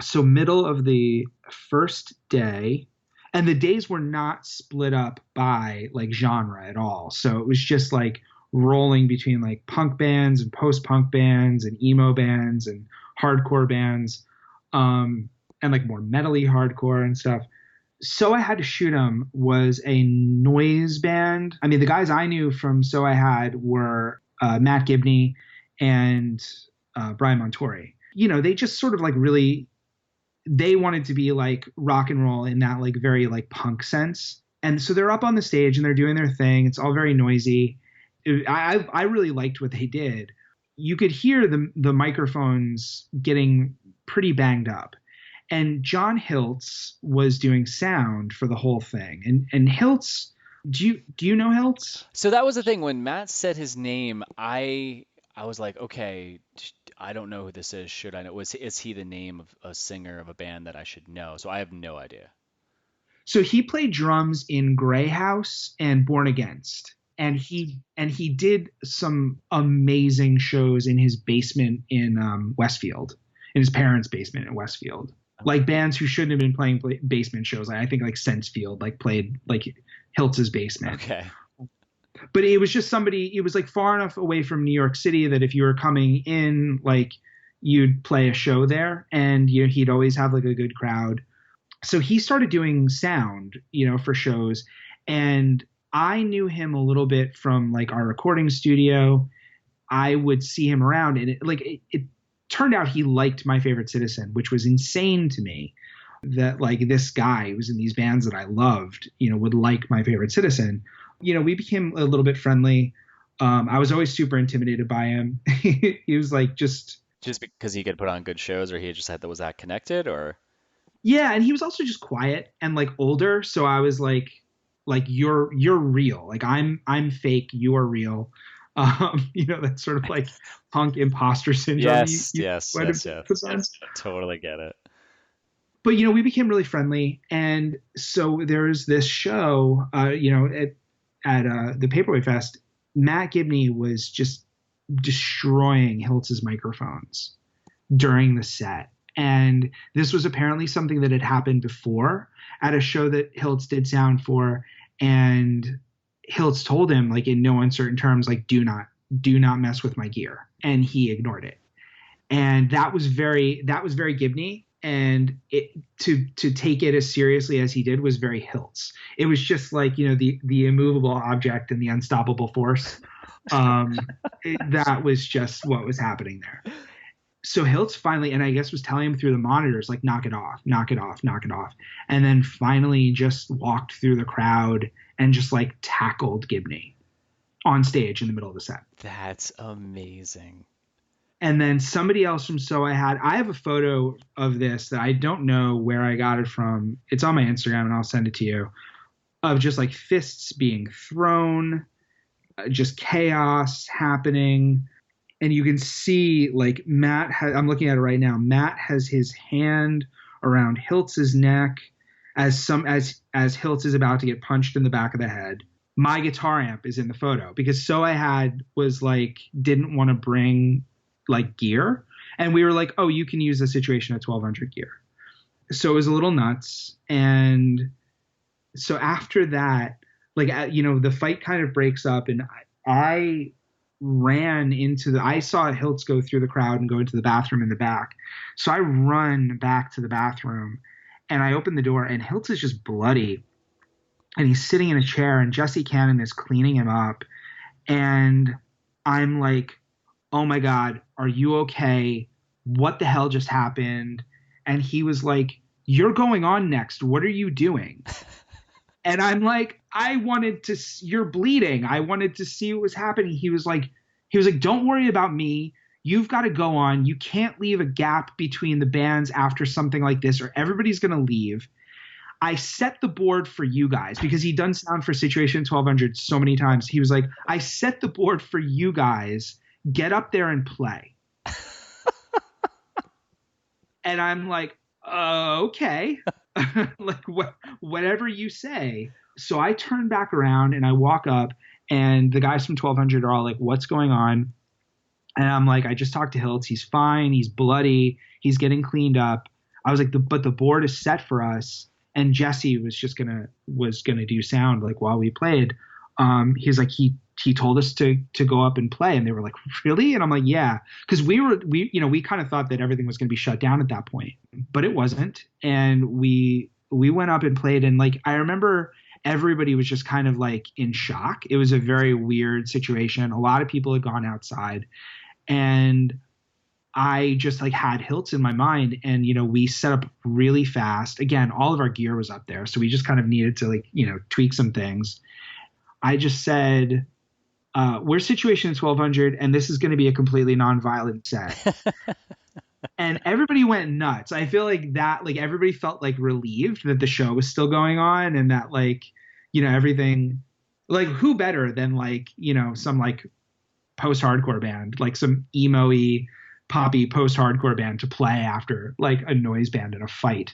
so middle of the first day, and the days were not split up by like genre at all. So it was just like rolling between like punk bands and post-punk bands and emo bands and hardcore bands, and like more metally hardcore and stuff. So I Had to Shoot 'Em was a noise band. I mean, the guys I knew from So I Had were Matt Gibney and Brian Montori. You know, they just sort of like really, they wanted to be like rock and roll in that like very like punk sense. And so they're up on the stage and they're doing their thing. It's all very noisy. I really liked what they did. You could hear the microphones getting pretty banged up. And Jon Hiltz was doing sound for the whole thing. And Hiltz, do you know Hiltz? So that was the thing. When Matt said his name, I was like, okay, I don't know who this is. Should I know? Is he the name of a singer of a band that I should know? So I have no idea. So he played drums in Grey House and Born Against. And he did some amazing shows in his basement in Westfield, in his parents' basement in Westfield. Like bands who shouldn't have been playing basement shows. I think like Sensefield like played like Hiltz's basement. Okay. But it was just somebody, it was like far enough away from New York City that if you were coming in, like you'd play a show there, and you know, he'd always have like a good crowd. So he started doing sound, you know, for shows. And I knew him a little bit from like our recording studio. I would see him around, and it turned out he liked My Favorite Citizen, which was insane to me that like this guy who was in these bands that I loved, you know, would like My Favorite Citizen. You know, we became a little bit friendly. I was always super intimidated by him. He was like just because he could put on good shows, or he just had was that connected, or yeah, and he was also just quiet and like older. So I was like you're real. Like I'm fake, you're real. You know, that sort of like punk imposter syndrome. Yes. Totally get it. But, you know, we became really friendly. And so there's this show, you know, at the Paperweight Fest, Matt Gibney was just destroying Hiltz's microphones during the set. And this was apparently something that had happened before at a show that Hiltz did sound for. And Hiltz told him, like, in no uncertain terms, like, do not mess with my gear. And he ignored it. And that was very Gibney. And to take it as seriously as he did was very Hiltz. It was just like, you know, the immovable object and the unstoppable force. That was just what was happening there. So Hiltz finally, and I guess was telling him through the monitors, like, knock it off. And then finally just walked through the crowd and just like tackled Gibney on stage in the middle of the set. That's amazing. And then somebody else from I have a photo of this that I don't know where I got it from. It's on my Instagram and I'll send it to you, of just like fists being thrown, just chaos happening. And you can see like I'm looking at it right now. Matt has his hand around Hiltz's neck as Hiltz is about to get punched in the back of the head. My guitar amp is in the photo because was like, didn't want to bring like gear. And we were like, oh, you can use the situation at 1200 gear. So it was a little nuts. And so after that, like, you know, the fight kind of breaks up, and I ran I saw Hiltz go through the crowd and go into the bathroom in the back. So I run back to the bathroom and I open the door, and Hiltz is just bloody and he's sitting in a chair, and Jesse Cannon is cleaning him up. And I'm like, oh my God, are you okay? What the hell just happened? And he was like, you're going on next. What are you doing? And I'm like, you're bleeding. I wanted to see what was happening. He was like, don't worry about me. You've got to go on. You can't leave a gap between the bands after something like this, or everybody's going to leave. I set the board for you guys, because he'd done sound for Situation 1200 so many times. He was like, I set the board for you guys. Get up there and play. And I'm like, okay, like whatever you say. So I turn back around and I walk up, and the guys from 1200 are all like, what's going on? And I'm like, I just talked to Hiltz. He's fine. He's bloody. He's getting cleaned up. I was like, but the board is set for us. And Jesse was gonna do sound like while we played. He's like, he told us to go up and play, and they were like, really? And I'm like, yeah, because we kind of thought that everything was going to be shut down at that point, but it wasn't. And we went up and played, and like I remember everybody was just kind of like in shock. It was a very weird situation. A lot of people had gone outside, and I just like had Hiltz in my mind, and we set up really fast. Again, all of our gear was up there, so we just kind of needed to like tweak some things. I just said, we're situation 1200, and this is going to be a completely non-violent set. And everybody went nuts. I feel like that, like everybody felt like relieved that the show was still going on, and that like, everything, like who better than like, some like post-hardcore band, like some emo-y, poppy post-hardcore band to play after like a noise band in a fight,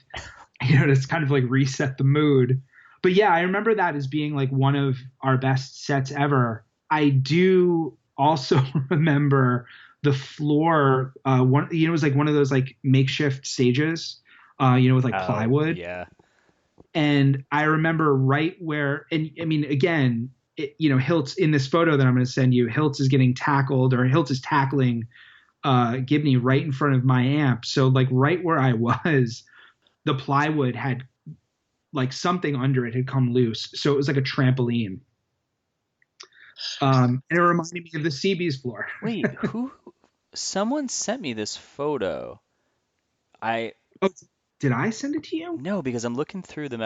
to kind of like reset the mood. But yeah, I remember that as being like one of our best sets ever. I do also remember the floor. It was like one of those like makeshift stages, with like plywood. Yeah. And I remember right where, and I mean, again, Hiltz in this photo that I'm going to send you, Hiltz is getting tackled, or Hiltz is tackling Gibney right in front of my amp. So like right where I was, the plywood had like something under it had come loose. So it was like a trampoline. And it reminded me of the CB's floor. Wait, someone sent me this photo. Did I send it to you? No, because I'm looking through the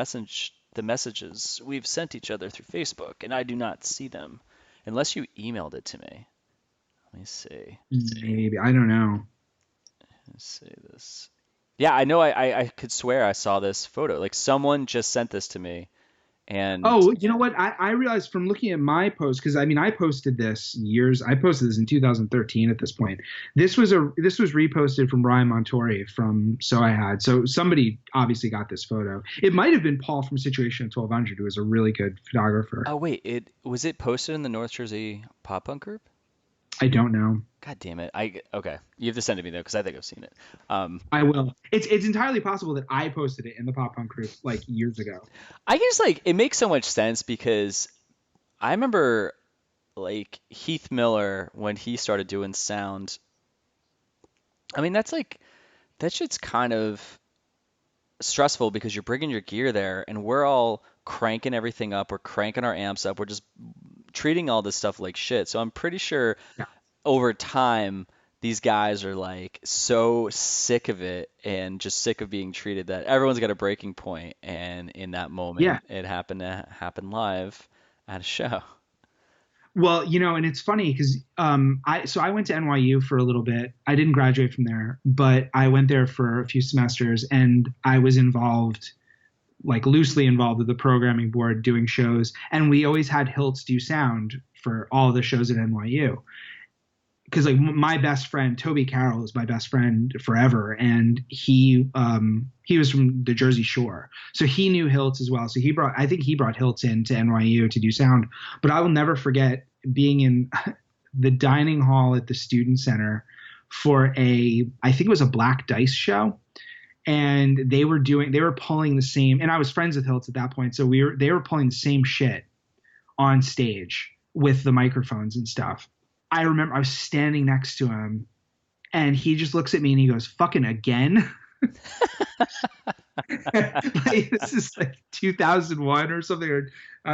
messages we've sent each other through Facebook, and I do not see them unless you emailed it to me. Let me see. Maybe. I don't know. Let's see this. Yeah, I know. I could swear I saw this photo. Like someone just sent this to me. And you know what? I realized from looking at my post, because I mean I posted this in 2013 at this point. This was reposted from Ryan Montori from So somebody obviously got this photo. It might have been Paul from Situation 1200, who is a really good photographer. Oh wait, was it posted in the North Jersey pop punk group? I don't know. God damn it. Okay. You have to send it to me though, because I think I've seen it. I will. It's entirely possible that I posted it in the pop punk group like years ago. I guess like it makes so much sense because I remember like Heath Miller when he started doing sound. I mean, that shit's kind of stressful because you're bringing your gear there and we're all cranking everything up. We're cranking our amps up. We're just treating all this stuff like shit. So I'm pretty sure over time these guys are like so sick of it and just sick of being treated that everyone's got a breaking point. And in that moment, it happened to happen live at a show. Well, and it's funny because I went to NYU for a little bit. I didn't graduate from there, but I went there for a few semesters, and I was loosely involved with the programming board doing shows. And we always had Hiltz do sound for all the shows at NYU. Because like my best friend, Toby Carroll, is my best friend forever. And he was from the Jersey Shore. So he knew Hiltz as well. So I think he brought Hiltz in to NYU to do sound. But I will never forget being in the dining hall at the Student Center for I think it was a Black Dice show. And they were pulling the same, and I was friends with Hiltz at that point. So they were pulling the same shit on stage with the microphones and stuff. I remember I was standing next to him and he just looks at me and he goes, "Fucking again?" Like, this is like 2001 or something. Or,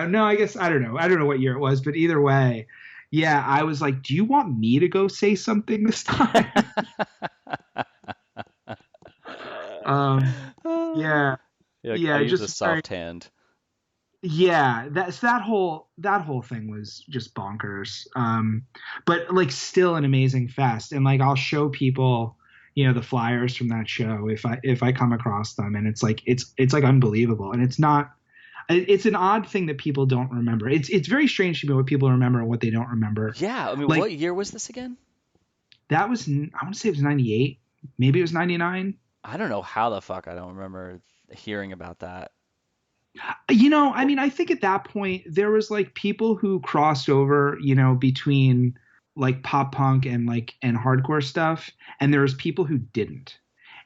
no, I guess, I don't know. I don't know what year it was, but either way, yeah, I was like, do you want me to go say something this time? Yeah. Yeah, just a soft hand. Yeah, that whole thing was just bonkers. But like still an amazing fest. And like I'll show people, the flyers from that show if I come across them, and it's like unbelievable. And it's an odd thing that people don't remember. It's very strange to me what people remember and what they don't remember. Yeah, I mean, like, what year was this again? That was, I want to say it was 98. Maybe it was 99. I don't know how the fuck I don't remember hearing about that. I mean, I think at that point there was like people who crossed over, between like pop punk and and hardcore stuff, and there was people who didn't.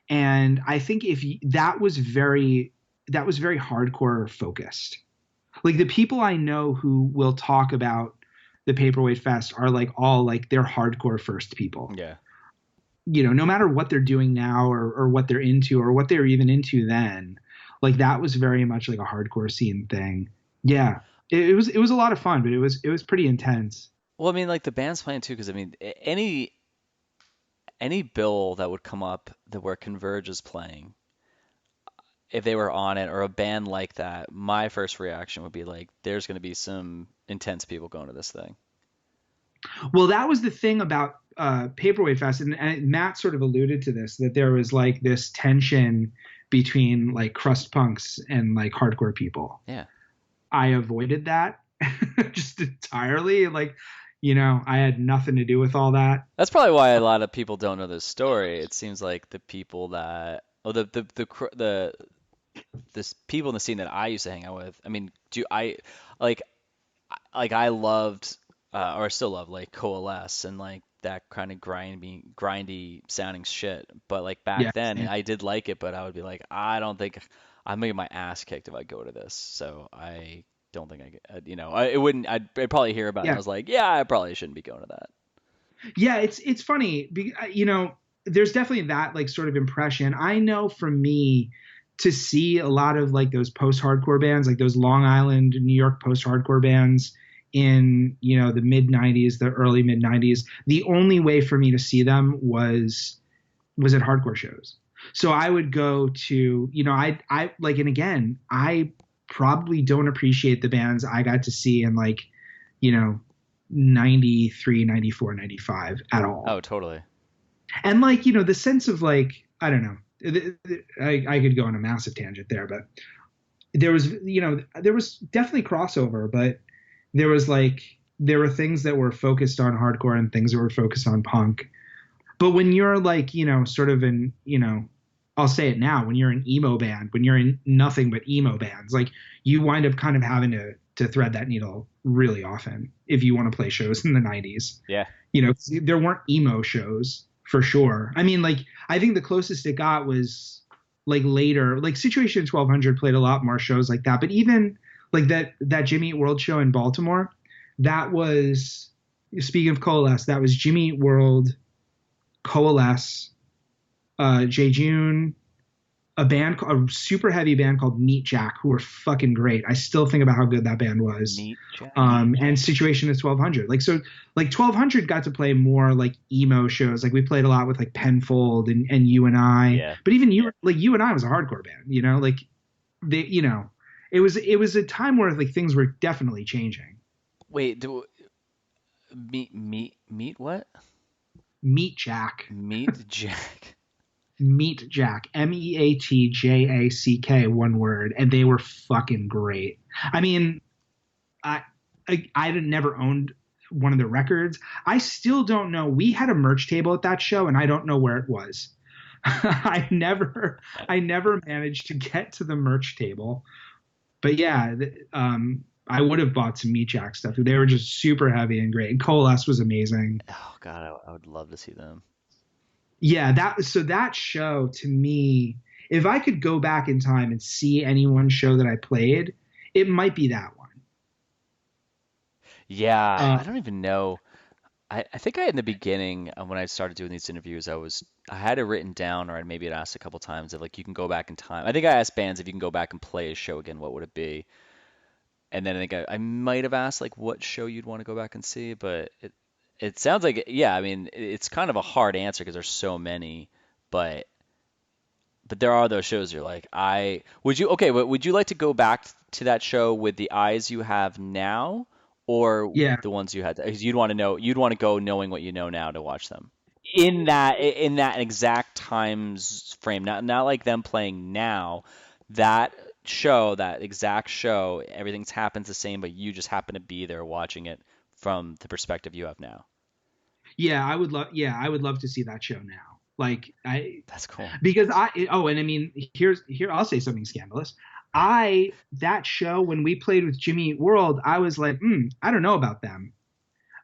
And I think that was very hardcore focused. Like the people I know who will talk about the Paperweight Fest are like all like they're hardcore first people. Yeah. No matter what they're doing now or what they're into or what they were even into then, like that was very much like a hardcore scene thing. Yeah. It was a lot of fun, but it was pretty intense. Well, I mean, like the band's playing too, because I mean, any bill that would come up that where Converge is playing, if they were on it or a band like that, my first reaction would be like, there's going to be some intense people going to this thing. Well, that was the thing about Paperweight Fest, and Matt sort of alluded to this, that there was like this tension between like crust punks and like hardcore people. Yeah. I avoided that just entirely. Like, I had nothing to do with all that. That's probably why a lot of people don't know this story. It seems like the people that, oh, the this people in the scene that I used to hang out with. I mean, do I like I loved or still love like Coalesce and like that kind of grindy sounding shit. But like back Yeah, then, same. I did like it, but I would be like, I don't think I'm gonna get my ass kicked if I go to this. So I don't think it wouldn't. I'd probably hear about it. And I Yeah, was like, yeah, I probably shouldn't be going to that. yeah. It's funny. There's definitely that like sort of impression. I know for me to see a lot of like those post-hardcore bands, like those Long Island, New York post-hardcore bands in the mid 90s, the early mid 90s. The only way for me to see them was at hardcore shows. So I would go to, I like, and again, I probably don't appreciate the bands I got to see in like, you know, 93, 94, 95 at all. Oh, totally. And like, the sense of like, I don't know, I could go on a massive tangent there, but there was definitely crossover, but there were things that were focused on hardcore and things that were focused on punk. But when you're like, sort of in, I'll say it now, when you're an emo band, when you're in nothing but emo bands, like you wind up kind of having to thread that needle really often if you want to play shows in the 90s. Yeah. There weren't emo shows for sure. I mean, like, I think the closest it got was like later, like Situation 1200 played a lot more shows like that. But even like that Jimmy Eat World show in Baltimore, that was, speaking of Coalesce, that was Jimmy Eat World, Coalesce, Jay June, a super heavy band called Meat Jack, who were fucking great. I still think about how good that band was. Meat Jack. And Situation is 1200. Like, so like 1200 got to play more like emo shows. Like we played a lot with like Penfold and You and I. Yeah. But even like You and I was a hardcore band, like they, it was a time where like things were definitely changing. Wait, meat what? Meat Jack. Meat Jack. Meat Jack, Meatjack, one word, and they were fucking great. I mean, I never owned one of the records. I still don't know. We had a merch table at that show, and I don't know where it was. I never managed to get to the merch table. But yeah, I would have bought some Meat Jack stuff. They were just super heavy and great. And Coalesce was amazing. Oh God, I would love to see them. Yeah, that show to me, if I could go back in time and see any one show that I played, it might be that one. Yeah, I don't even know. I think in the beginning when I started doing these interviews, I had it written down, or I'd maybe asked a couple times if like you can go back in time. I think I asked bands if you can go back and play a show again, what would it be? And then I think I might have asked like what show you'd want to go back and see, but it sounds like, yeah, I mean, it's kind of a hard answer because there's so many, but there are those shows you're like, would you like to go back to that show with the eyes you have now, or Yeah. the ones you had? Because you'd want to go knowing what you know now to watch them in that exact times frame, not like them playing now. That show, that exact show, everything's happens the same, but you just happen to be there watching it from the perspective you have now. Yeah, I would love to see that show now. Like I That's cool. because and I mean here I'll say something scandalous. That show when we played with Jimmy Eat World, I was like, I don't know about them.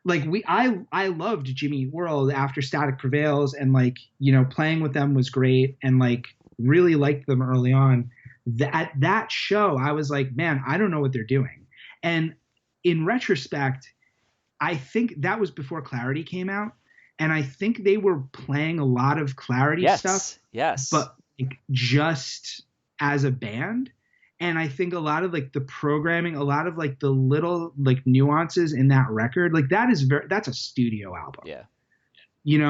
Like I loved Jimmy Eat World after Static Prevails, and like playing with them was great, and like really liked them early on. That show, I was like, man, I don't know what they're doing. And in retrospect, I think that was before Clarity came out, and I think they were playing a lot of Clarity stuff, Yes, yes. but like, just as a band. And I think a lot of like the programming, a lot of like the little like nuances in that record, like that's a studio album. Yeah.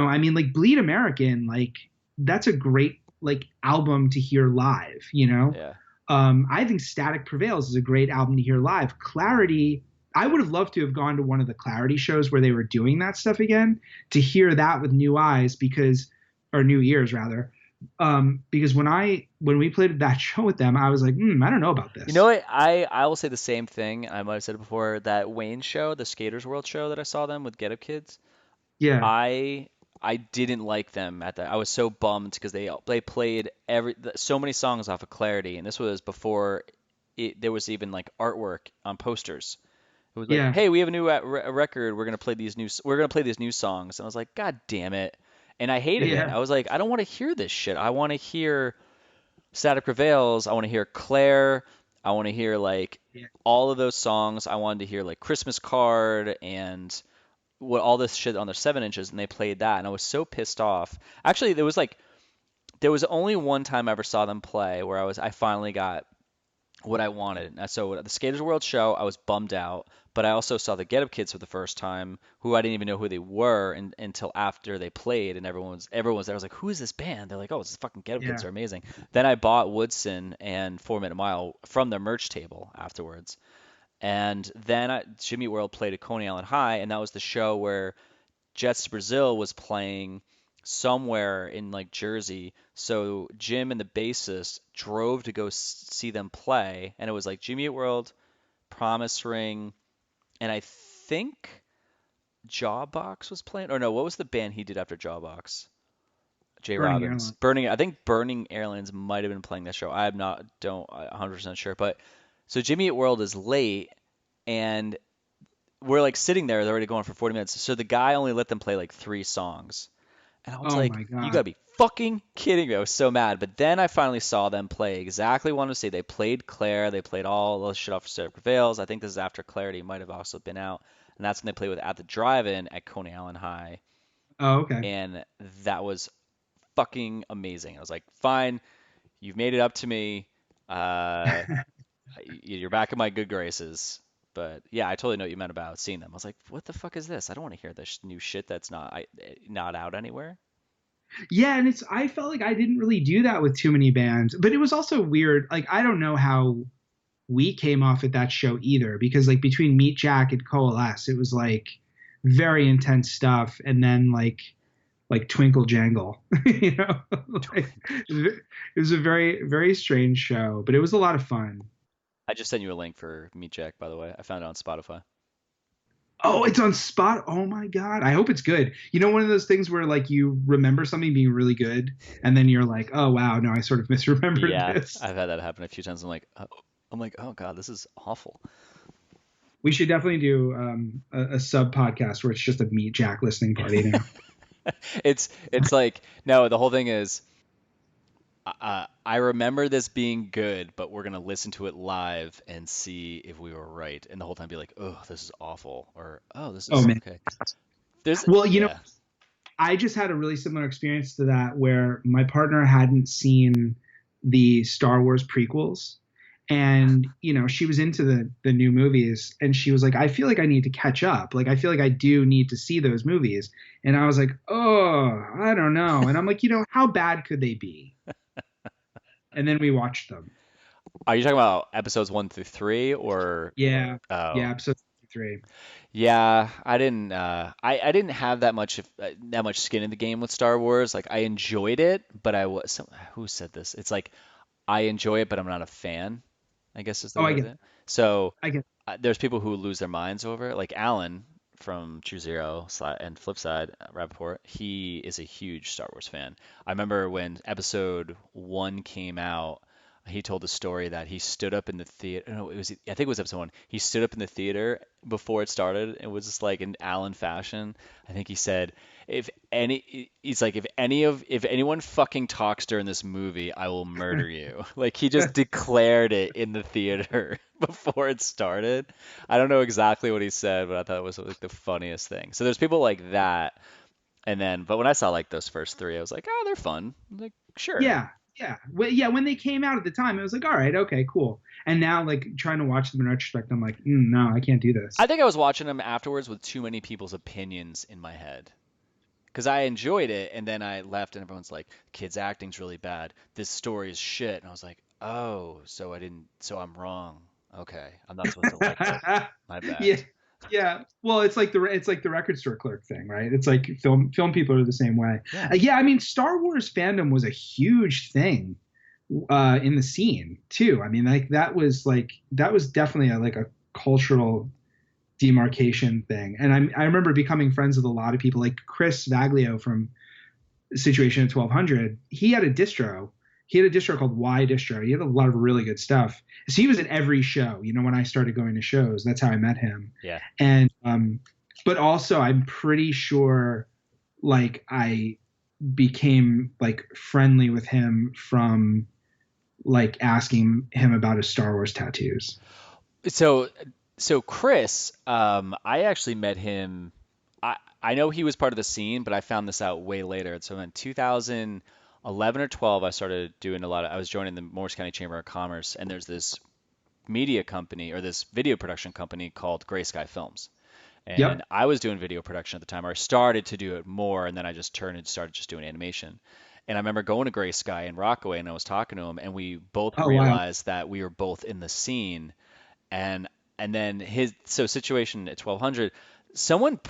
I mean, like Bleed American, like that's a great like album to hear live. Yeah. I think Static Prevails is a great album to hear live. Clarity, I would have loved to have gone to one of the Clarity shows where they were doing that stuff again, to hear that with new eyes, or new ears rather. Because when we played that show with them, I was like, I don't know about this. You know what? I will say the same thing. I might have said it before. That Wayne show, the Skaters World show that I saw them with Get Up Kids. Yeah. I didn't like them at that. I was so bummed because they played so many songs off of Clarity, and this was before there was even like artwork on posters. It was like, Yeah. hey, we have a new record. We're gonna play these new songs, and I was like, God damn it! And I hated it. Yeah. I was like, I don't want to hear this shit. I want to hear Static Prevails. I want to hear Claire. I want to hear like Yeah. all of those songs. I wanted to hear like Christmas Card and what all this shit on their 7 inches, and they played that, and I was so pissed off. Actually, there was only one time I ever saw them play where I finally got what I wanted. So at the Skaters World show, I was bummed out, but I also saw the Get Up Kids for the first time, who I didn't even know who they were until after they played, and everyone was there. I was like, who is this band? They're like, oh, it's the fucking Get Up Kids. Yeah. They're amazing. Then I bought Woodson and 4 Minute Mile from their merch table afterwards. And then Jimmy World played at Coney Island High, and that was the show where Jets to Brazil was playing somewhere in like Jersey. So Jim and the bassist drove to go see them play, and it was like Jimmy Eat World, Promise Ring, and I think Jawbox was playing. Or no, what was the band he did after Jawbox? Jay Burning Robbins. Airline. I think Burning Airlines might have been playing that show. I'm not don't 100% sure, but so Jimmy Eat World is late, and we're like sitting there. They're already going for 40 minutes. So the guy only let them play like 3 songs. And I was Oh like, my you God. gotta be fucking kidding me. I was so mad. But then I finally saw them play exactly what I wanted to see. They played Claire. They played all the shit off of Sarah Prevails. I think this is after Clarity might have also been out. And that's when they played with At the Drive-In at Coney Island High. Oh, okay. And that was fucking amazing. I was like, fine, you've made it up to me. Uh, you're back in my good graces. But yeah, I totally know what you meant about seeing them. I was like, what the fuck is this? I don't want to hear this new shit that's not out anywhere. Yeah, and I felt like I didn't really do that with too many bands, but it was also weird. Like I don't know how we came off at that show either, because like between Meat Jack and Coalesce, it was like very intense stuff, and then like Twinkle Jangle, like, it was a very very strange show, but it was a lot of fun. I just sent you a link for Meat Jack, by the way. I found it on Spotify. Oh, it's on Spot. Oh my God. I hope it's good. One of those things where like you remember something being really good, and then you're like, oh wow, no, I sort of misremembered Yeah, this. I've had that happen a few times. I'm like, oh God, this is awful. We should definitely do a sub podcast where it's just a Meat Jack listening party now. It's like no, the whole thing is I remember this being good, but we're gonna listen to it live and see if we were right. And the whole time be like, oh, this is awful, or oh, this Oh is man. okay. There's Well, yeah, I just had a really similar experience to that where my partner hadn't seen the Star Wars prequels. And, she was into the new movies, and she was like, I feel like I need to catch up. Like, I feel like I do need to see those movies. And I was like, oh, I don't know. And I'm like, how bad could they be? And then we watched them. Are you talking about episodes 1 through 3 or? Yeah. Oh, Yeah. Episode 3. yeah. I didn't. I didn't have that much skin in the game with Star Wars. Like I enjoyed it, but who said this? It's like I enjoy it, but I'm not a fan. I guess is the Oh, I word. get, So I get, there's people who lose their minds over it, like Alan from True Zero and Flipside, Rappaport, he is a huge Star Wars fan. I remember when episode one came out, he told the story that he stood up in the theater. No, I think it was episode one. He stood up in the theater before it started. It was just like in Alan fashion. I think he said, he's like, if anyone fucking talks during this movie, I will murder you. Like he just declared it in the theater before it started. I don't know exactly what he said, but I thought it was like the funniest thing. So there's people like that. But when I saw like those first three, I was like, oh, they're fun. I'm like, sure. Yeah. Yeah. Well, yeah. When they came out at the time, it was like, all right, okay, cool. And now, like, trying to watch them in retrospect, I'm like, no, I can't do this. I think I was watching them afterwards with too many people's opinions in my head. Because I enjoyed it, and then I left, and everyone's like, "Kids' acting's really bad. This story is shit." And I was like, "Oh, so I'm wrong. Okay, I'm not supposed to like it. My bad." Yeah. Yeah. Well, it's like the record store clerk thing, right? It's like film people are the same way. Yeah. Yeah. I mean, Star Wars fandom was a huge thing in the scene too. I mean, like that was definitely a cultural demarcation thing. And I remember becoming friends with a lot of people, like Chris Vaglio from Situation at 1200. He had a distro. He had a distro called Y Distro. He had a lot of really good stuff. So he was at every show. You know, when I started going to shows, that's how I met him. Yeah. And but also, I'm pretty sure, like, I became like friendly with him from like asking him about his Star Wars tattoos. So Chris, I actually met him. I know he was part of the scene, but I found this out way later. So in 2011 or 12, I started doing I was joining the Morris County Chamber of Commerce, and there's this media company or this video production company called Gray Sky Films. And Yep. I was doing video production at the time, or I started to do it more, and then I just turned and started just doing animation. And I remember going to Gray Sky in Rockaway, and I was talking to him, and we both Oh, wow. realized that we were both in the scene. And then Situation at 1200, someone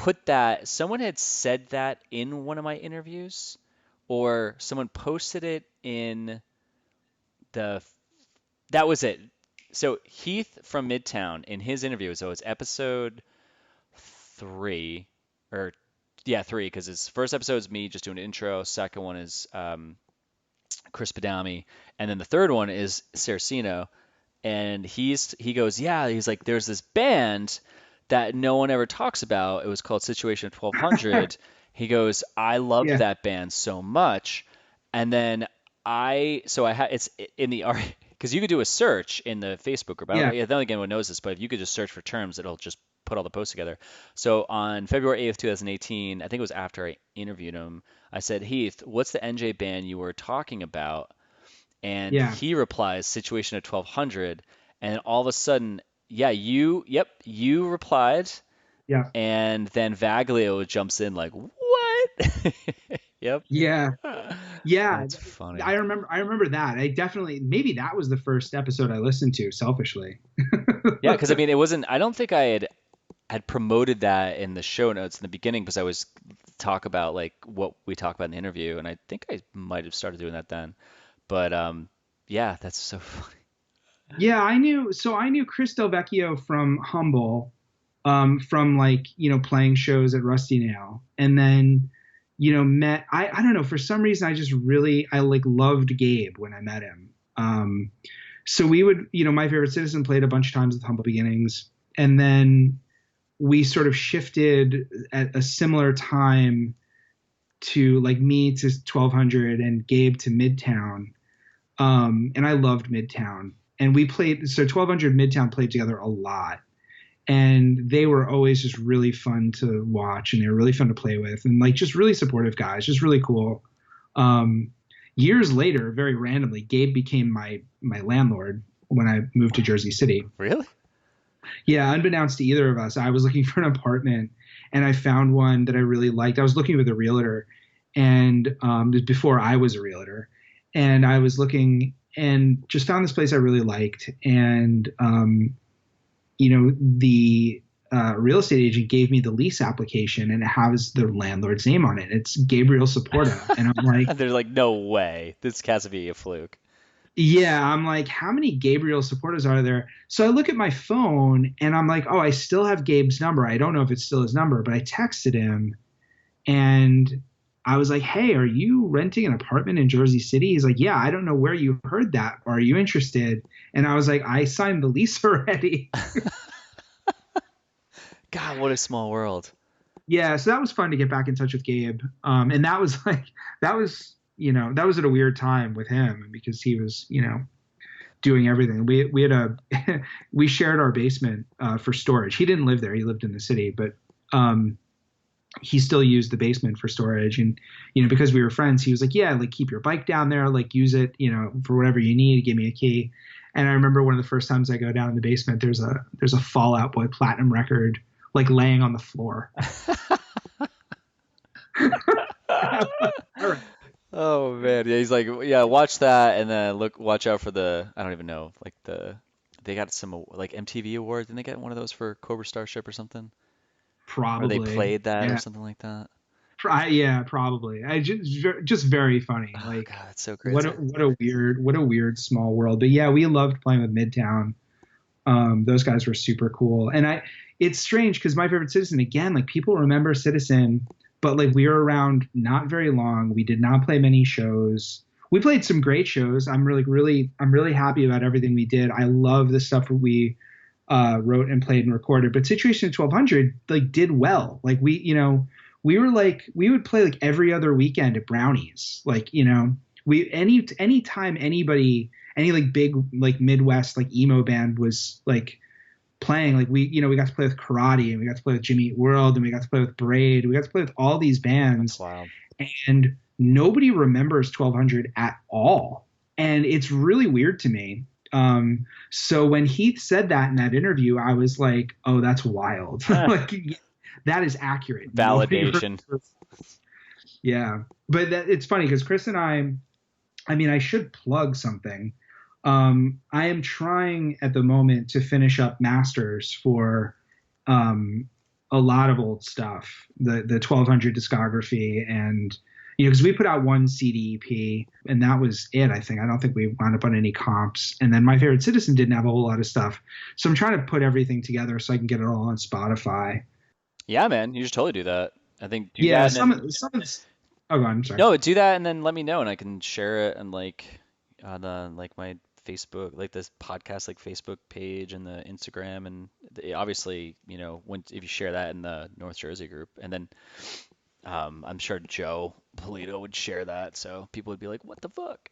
had said that in one of my interviews, or someone posted it in that was it. So Heath from Midtown in his interview, so it's episode 3, or yeah, 3, because his first episode is me just doing an intro, second one is Chris Padami, and then the third one is Saraceno. And he goes, yeah, he's like, there's this band that no one ever talks about. It was called Situation 1200. He goes, I loved that band so much. And then it's in the art, because you could do a search in the Facebook group. I don't think anyone knows this, but if you could just search for terms, it'll just put all the posts together. So on February 8th, 2018, I think it was after I interviewed him, I said, Heath, what's the NJ band you were talking about? And he replies, Situation at 1200. And all of a sudden, you replied. Yeah. And then Vaglio jumps in like, what? Yep. Yeah. Yeah. That's funny. I remember that. Maybe that was the first episode I listened to selfishly. Yeah, because I mean, I don't think I had promoted that in the show notes in the beginning, because I was talk about like what we talk about in the interview. And I think I might have started doing that then. But yeah, that's so funny. Yeah, I knew Chris Del Vecchio from Humble, from like, playing shows at Rusty Nail, and then, met, I don't know, for some reason I like loved Gabe when I met him. So we would, My Favorite Citizen played a bunch of times with Humble Beginnings, and then we sort of shifted at a similar time to like me to 1200 and Gabe to Midtown. And I loved Midtown, and we played, so 1200 Midtown played together a lot, and they were always just really fun to watch, and they were really fun to play with, and like just really supportive guys, just really cool. Years later, very randomly, Gabe became my landlord when I moved to Jersey City. Really? Yeah, unbeknownst to either of us, I was looking for an apartment, and I found one that I really liked. I was looking with a realtor, and it was before I was a realtor, and I was looking and just found this place I really liked. And, the real estate agent gave me the lease application, and it has the landlord's name on it. It's Gabriel Saporta. And I'm like, they're like, no way. This has to be a fluke. Yeah, I'm like, how many Gabriel Saportas are there? So I look at my phone and I'm like, oh, I still have Gabe's number. I don't know if it's still his number, but I texted him and I was like, hey, are you renting an apartment in Jersey City? He's like, yeah, I don't know where you heard that. Are you interested? And I was like, I signed the lease already. God, what a small world. Yeah, so that was fun to get back in touch with Gabe. And that was like, that was at a weird time with him because he was, doing everything. We had we shared our basement for storage. He didn't live there; he lived in the city, but he still used the basement for storage. And because we were friends, he was like, "Yeah, like keep your bike down there, like use it, for whatever you need. Give me a key." And I remember one of the first times I go down in the basement, there's a Fall Out Boy platinum record like laying on the floor. All right. Oh man, yeah, he's like, yeah, watch that, and then watch out for I don't even know, like they got some like MTV awards, didn't they get one of those for Cobra Starship or something? Or they Probably. played that or Yeah. something like that. Yeah, probably. I just very funny. Oh Like God, it's so what crazy. what a weird small world. But yeah, we loved playing with Midtown. Those guys were super cool. And it's strange because My Favorite Citizen, again, like people remember Citizen, but like we were around not very long. We did not play many shows. We played some great shows. I'm really happy about everything we did. I love the stuff we wrote and played and recorded. But Situation 1200 like did well. Like we were like we would play like every other weekend at Brownies. Like we any time any like big like Midwest like emo band was like playing, like we got to play with Karate and we got to play with Jimmy Eat World and we got to play with Braid. We got to play with all these That's bands wild. and nobody remembers 1200 at all. And it's really weird to me. So when Heath said that in that interview, I was like, oh, that's wild. Like that is accurate. Validation. Yeah. But it's funny because Chris and I mean, I should plug something. I am trying at the moment to finish up masters for a lot of old stuff, the 1200 discography, and because we put out one CD EP and that was it. I think I don't think we wound up on any comps, and then My Favorite Citizen didn't have a whole lot of stuff, so I'm trying to put everything together so I can get it all on Spotify. Yeah, man, you should totally do that. I think do Yeah, that and then some of this. Oh, go on. I'm sorry. no, do that and then let me know and I can share it and like on like my Facebook, like this podcast, like Facebook page and the Instagram and obviously, when if you share that in the North Jersey group, and then I'm sure Joe Polito would share that, so people would be like, "What the fuck?"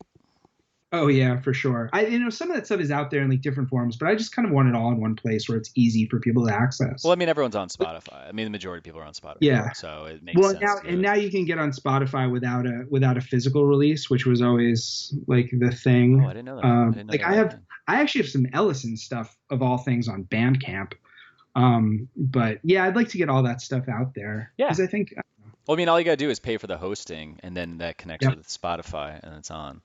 Oh yeah, for sure. Some of that stuff is out there in like different forms, but I just kind of want it all in one place where it's easy for people to Well, access. I mean, everyone's on Spotify. I mean, the majority of people are on Spotify, Yeah. so it makes Well, sense to do it. now you can get on Spotify without a physical release, which was always like the Oh, I thing. didn't know that. I didn't know Like that was a thing. I actually have some Ellison stuff of all things on Bandcamp. But yeah, I'd like to get all that stuff out there Yeah. because I think Well, I mean, all you gotta do is pay for the hosting, and then that connects yep, with Spotify, and it's on.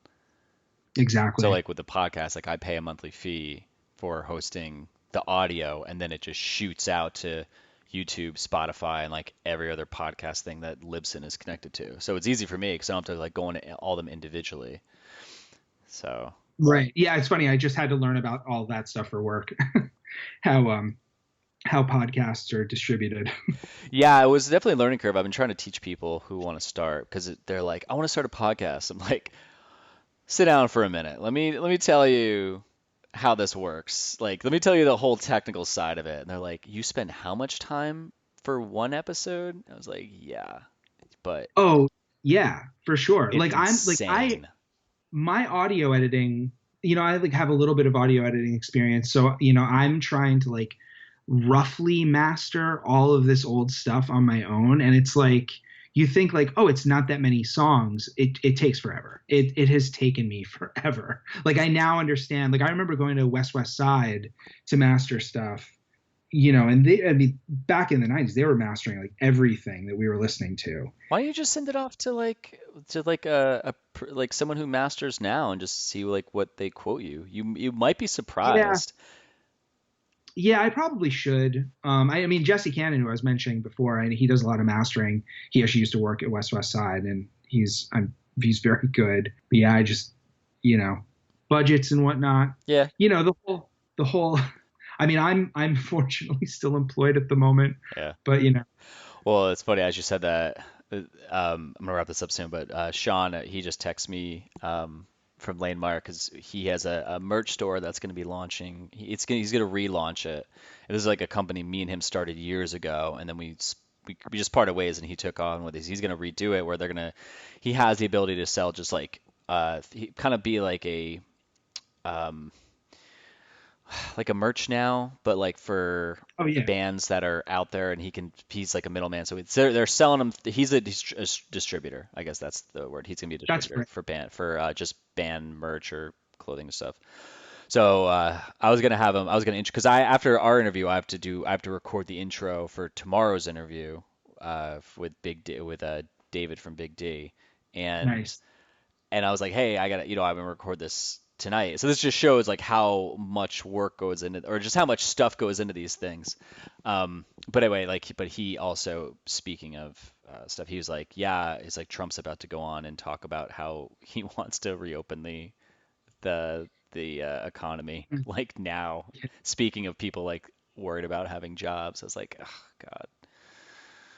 So, exactly. like with the podcast, like I pay a monthly fee for hosting the audio, and then it just shoots out to YouTube, Spotify, and like every other podcast thing that Libsyn is connected to. So it's easy for me because I don't have to like go into all them individually. So Right. Yeah, it's funny. I just had to learn about all that stuff for work. how how podcasts are distributed. yeah, it was definitely a learning curve. I've been trying to teach people who want to start because they're like, I want to start a podcast. I'm like, sit down for a minute. Let me tell you how this works. Like, let me tell you the whole technical side of it. And they're like, you spend how much time for one episode? I was like, yeah, but Oh, yeah, for sure. it's Like I insane. my audio editing, I like have a little bit of audio editing experience. So, I'm trying to like roughly master all of this old stuff on my own. And it's like, you think like, oh, it's not that many songs. It takes forever. It has taken me forever. Like I now understand, like I remember going to West Side to master stuff, and I mean, back in the 90s, they were mastering like everything that we were listening to. Why don't you just send it off to like like someone who masters now and just see like what they quote you? You might be Yeah. surprised. Yeah, I probably should. I mean, Jesse Cannon, who I was mentioning before, and he does a lot of mastering. He actually used to work at West Side, and he's very good. But yeah, I just, you know, budgets and whatnot. Yeah. The whole. I mean, I'm fortunately still employed at the moment, Yeah. but Well, it's funny as you said that. I'm gonna wrap this up soon, but Sean, he just texted me from Lane Meyer because he has a merch store that's going to be launching. He's going to relaunch it. And this is like a company me and him started years ago, and then we just parted ways, and he took on with this. He's going to redo it where he has the ability to sell just like kind of be um, like a merch now, but like for oh yeah, bands that are out there, and he's like a middleman. So they're selling him. He's a distributor. I guess that's the word. He's gonna be a that's distributor great. for just band merch or clothing and stuff. So I was gonna have him. I was gonna because after our interview, I have to record the intro for tomorrow's interview with David from Big D, and Nice. I was like, hey, I gotta, I'm gonna record this tonight. So this just shows like how much work goes into, or just how much stuff goes into these things. But anyway, but he also, speaking of stuff, he was like, yeah, he's like Trump's about to go on and talk about how he wants to reopen the economy like now. Speaking of people like worried about having jobs, I was like, oh God,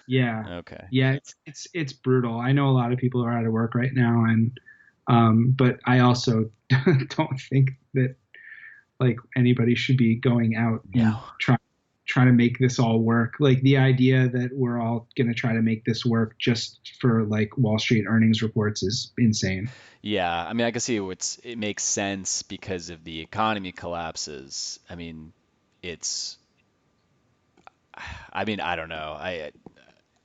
Yeah. okay, Yeah, it's brutal. I know a lot of people are out of work right now, and but I also don't think that like anybody should be going out and no, trying to make this all work. Like the idea that we're all going to try to make this work just for like Wall Street earnings reports is insane. yeah, I mean, I can see it makes sense because if the economy collapses, it's, I don't know.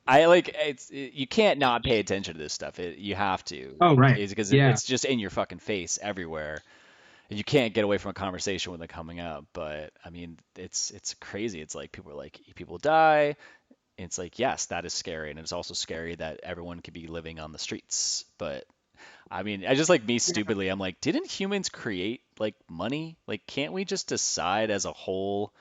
I like you can't not pay attention to this stuff. You have to. Oh, right. It's because Yeah. it's just in your fucking face everywhere. And you can't get away from a conversation when they're coming up. But I mean, it's crazy. It's like people die. It's like, yes, that is scary, and it's also scary that everyone could be living on the streets. But I mean, I just like me Yeah. stupidly, I'm like, didn't humans create like money? Like, can't we just decide as a whole?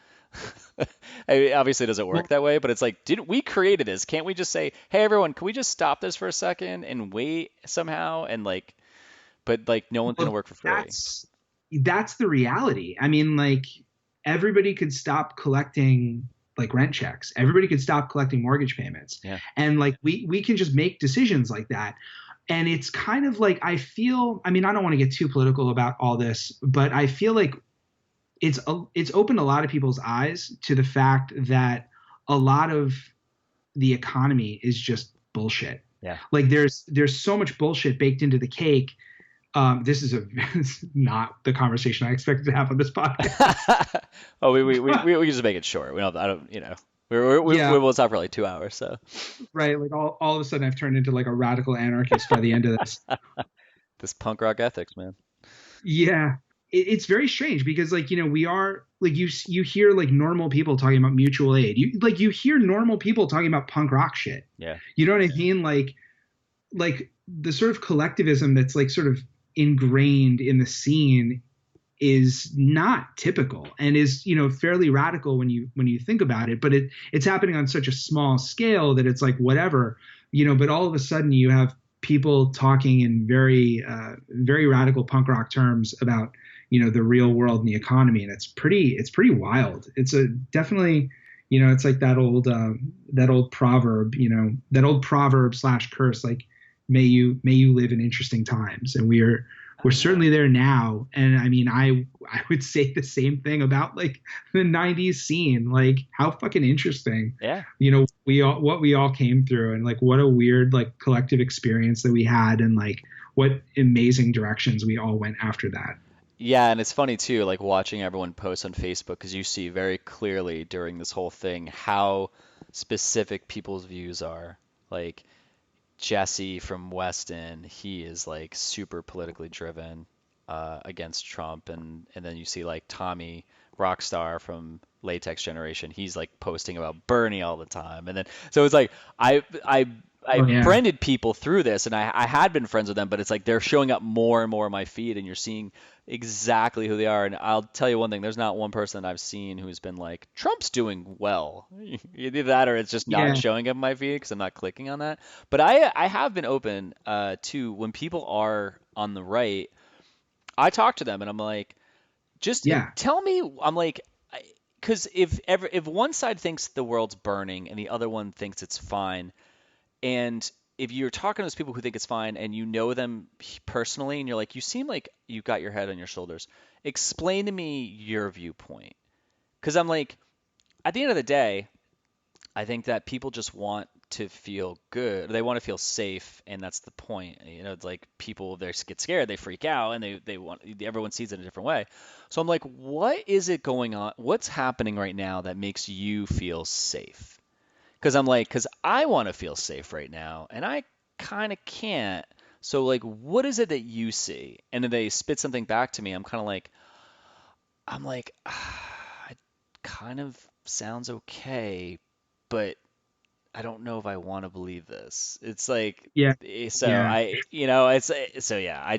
I mean, obviously, it doesn't work Well, that way, but it's like, didn't we created this? Can't we just say, hey, everyone, can we just stop this for a second and wait somehow? And like, but like, no one's gonna well, work for free. that's the reality. I mean, like everybody could stop collecting like rent checks. Everybody could stop collecting mortgage payments. Yeah. And like we can just make decisions like that. And it's kind of like I mean, I don't want to get too political about all this, but I feel like it's opened a lot of people's eyes to the fact that a lot of the economy is just bullshit. Yeah. Like there's so much bullshit baked into the cake. This is not the conversation I expected to have on this podcast. Oh, we just make it short. We don't, I don't, we Yeah, will talk for like 2 hours. So right. Like all of a sudden I've turned into like a radical anarchist by the end of this. this punk rock ethics, man. Yeah, it's very strange because like we are like you hear like normal people talking about mutual aid. You hear normal people talking about punk rock shit. Yeah. You know what I mean? Like the sort of collectivism that's like sort of ingrained in the scene is not typical and is fairly radical when you think about it, but it's happening on such a small scale that it's like whatever. But all of a sudden you have people talking in very radical punk rock terms about the real world and the economy, and it's pretty wild. It's a definitely, it's like that old proverb, that old proverb slash curse, like may you live in interesting times, and we're certainly there now. And I mean, I would say the same thing about like the 90s scene, like how fucking interesting, Yeah. what we all came through, and like what a weird like collective experience that we had, and like what amazing directions we all went after that. Yeah, and it's funny too, like watching everyone post on Facebook because you see very clearly during this whole thing how specific people's views are. Like Jesse from Weston, he is like super politically driven against Trump, and then you see like Tommy Rockstar from Latex Generation, he's like posting about Bernie all the time, and then so it's like I Oh yeah. friended people through this, and I had been friends with them, but it's like they're showing up more and more on my feed, and you're seeing exactly who they are. And I'll tell you one thing: there's not one person that I've seen who's been like, Trump's doing well. Either that, or it's just not Yeah. showing up in my feed because I'm not clicking on that. But I have been open to when people are on the right. I talk to them and I'm like, just Yeah. tell me. I'm like, because if one side thinks the world's burning and the other one thinks it's fine, and if you're talking to those people who think it's fine and you know them personally and you're like, you seem like you got your head on your shoulders, explain to me your viewpoint. Because I'm like, at the end of the day, I think that people just want to feel good. They want to feel safe, and that's the point. You know, it's like people they get scared, they freak out, and they want everyone sees it a different way. So I'm like, what is it going on? What's happening right now that makes you feel safe? Because I'm like, because I want to feel safe right now, and I kind of can't. So like, what is it that you see? And then they spit something back to me. I'm like, it kind of sounds okay, but I don't know if I want to believe this. It's like, Yeah. so Yeah. so yeah,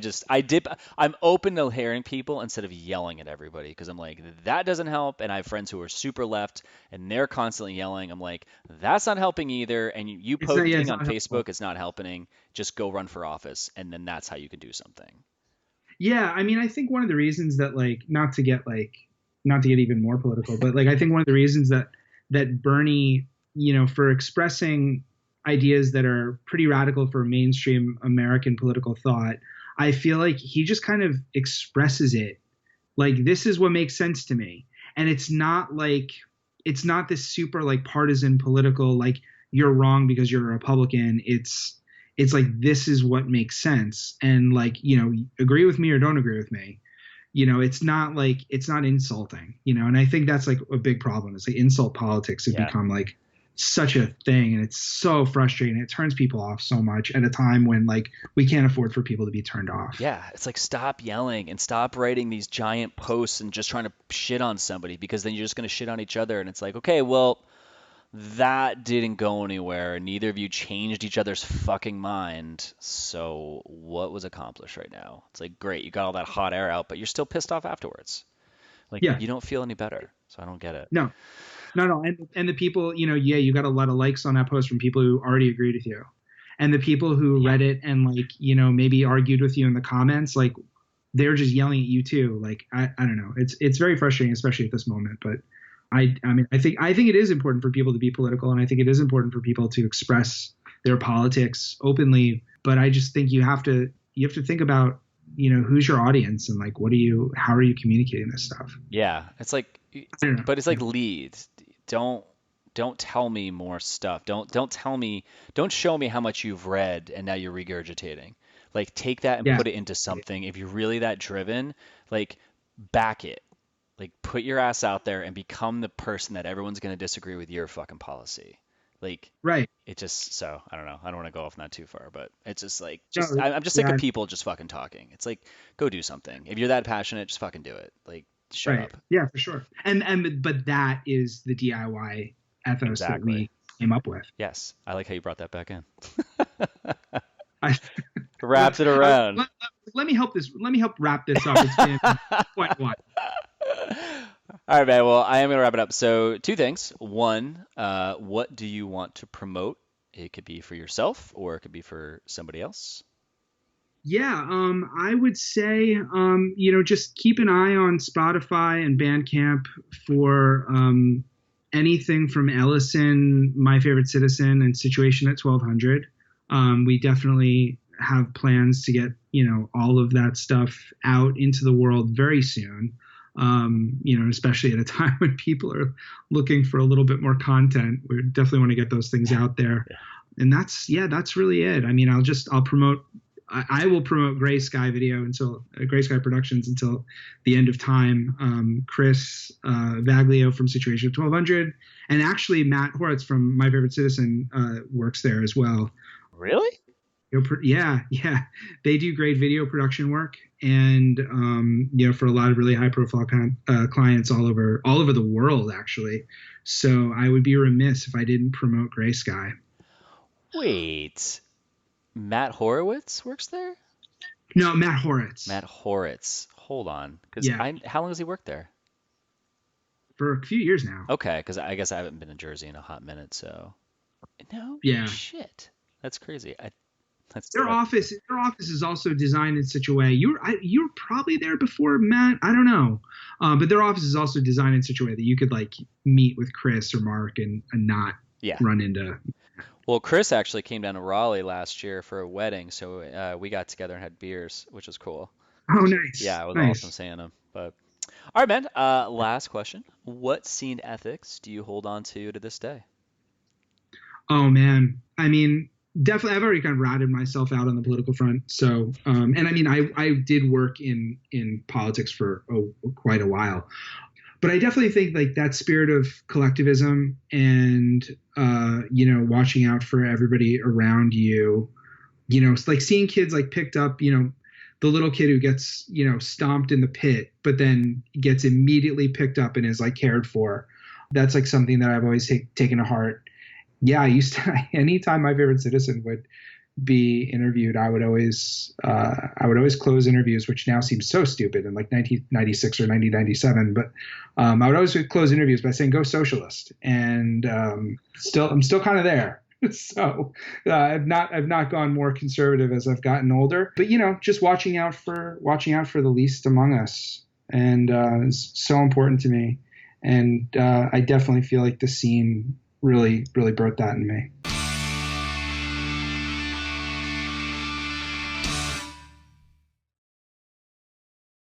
I'm open to hearing people instead of yelling at everybody because I'm like, that doesn't help. And I have friends who are super left and they're constantly yelling. I'm like, that's not helping either. And you It's not. Yeah. posting It's on not helpful. Facebook is not helping. Just go run for office. And then that's how you can do something. Yeah. I mean, I think one of the reasons that not to get even more political, but like I think one of the reasons that Bernie, for expressing ideas that are pretty radical for mainstream American political thought, I feel like he just kind of expresses it like this is what makes sense to me. And it's not this super like partisan political like you're wrong because you're a Republican. It's like this is what makes sense. And like, agree with me or don't agree with me. It's not insulting, and I think that's like a big problem. It's like insult politics has Yeah. become like such a thing, and it's so frustrating. It turns people off so much at a time when like we can't afford for people to be turned off. Yeah, it's like stop yelling and stop writing these giant posts and just trying to shit on somebody because then you're just going to shit on each other. And it's like, okay, well, that didn't go anywhere. And neither of you changed each other's fucking mind. So what was accomplished right now? It's like, great, you got all that hot air out, but you're still pissed off afterwards. Like, Yeah. you don't feel any better. So I don't get it. No. No. And the people, yeah, you got a lot of likes on that post from people who already agreed with you, and the people who read it and like maybe argued with you in the comments, like they're just yelling at you too. Like I don't know. It's very frustrating, especially at this moment. But I mean, I think it is important for people to be political, and I think it is important for people to express their politics openly. But I just think you have to think about who's your audience and like how are you communicating this stuff. Yeah, it's like, I don't know. but it's like lead. Don't don't tell me more stuff. Don't show me how much you've read and now you're regurgitating. Like take that and Yeah. put it into something. If you're really that driven, like back it. Like put your ass out there and become the person that everyone's going to disagree with your fucking policy. Like Right. it just so I don't know. I don't want to go off not too far, but it's just like No, I'm just sick yeah. of people just fucking talking. It's like go do something. If you're that passionate, just fucking do it. Like shut Right. up. Yeah, for sure. But that is the DIY ethos that Exactly. we came up with. Yes, I like how you brought that back in. I, Wraps it around. let me help this. Let me help wrap this up. It's been quite a while. All right, man. Well, I am going to wrap it up. So, two things. One, what do you want to promote? It could be for yourself or it could be for somebody else. Yeah, I would say, just keep an eye on Spotify and Bandcamp for anything from Ellison, My Favorite Citizen, and Situation at 1200. We definitely have plans to get, all of that stuff out into the world very soon. Especially at a time when people are looking for a little bit more content. We definitely want to get those things out there. Yeah. And that's really it. I mean, I'll promote, I will promote Gray Sky Video until Gray Sky Productions until the end of time. Chris Vaglio from Situation 1200, and actually Matt Horitz from My Favorite Citizen works there as well. Really? Yeah, they do great video production work, and for a lot of really high profile clients all over the world, actually. So I would be remiss if I didn't promote Gray Sky. Wait. Matt Horowitz works there? No, Matt Horitz. Matt Horitz. Hold on. Because Yeah, how long has he worked there? for a few years now. Okay, because I guess I haven't been in Jersey in a hot minute, so. No Yeah. shit. That's crazy. That's Their tough. office is also designed in such a way. You're probably there before, Matt. I don't know, but their office is also designed in such a way that you could like meet with Chris or Mark and not Yeah. run into. Well, Chris actually came down to Raleigh last year for a wedding, so we got together and had beers, which was cool. Oh, nice, Yeah, it was awesome nice. seeing him. But all right, man. Last question. What scene ethics do you hold on to this day? Oh man, I mean, definitely. I've already kind of ratted myself out on the political front. So, and I mean, I did work in politics for quite a while, but I definitely think like that spirit of collectivism and watching out for everybody around you. It's like seeing kids like picked up. The little kid who gets stomped in the pit, but then gets immediately picked up and is like cared for. That's like something that I've always taken to heart. Yeah, I used to. Anytime my favorite citizen would be interviewed, I would always close interviews, which now seems so stupid in like 1996 or 1997. But I would always close interviews by saying "Go socialist," and I'm still kind of there. So I've not gone more conservative as I've gotten older. But just watching out for the least among us, and is so important to me. And I definitely feel like the scene really, really brought that in me.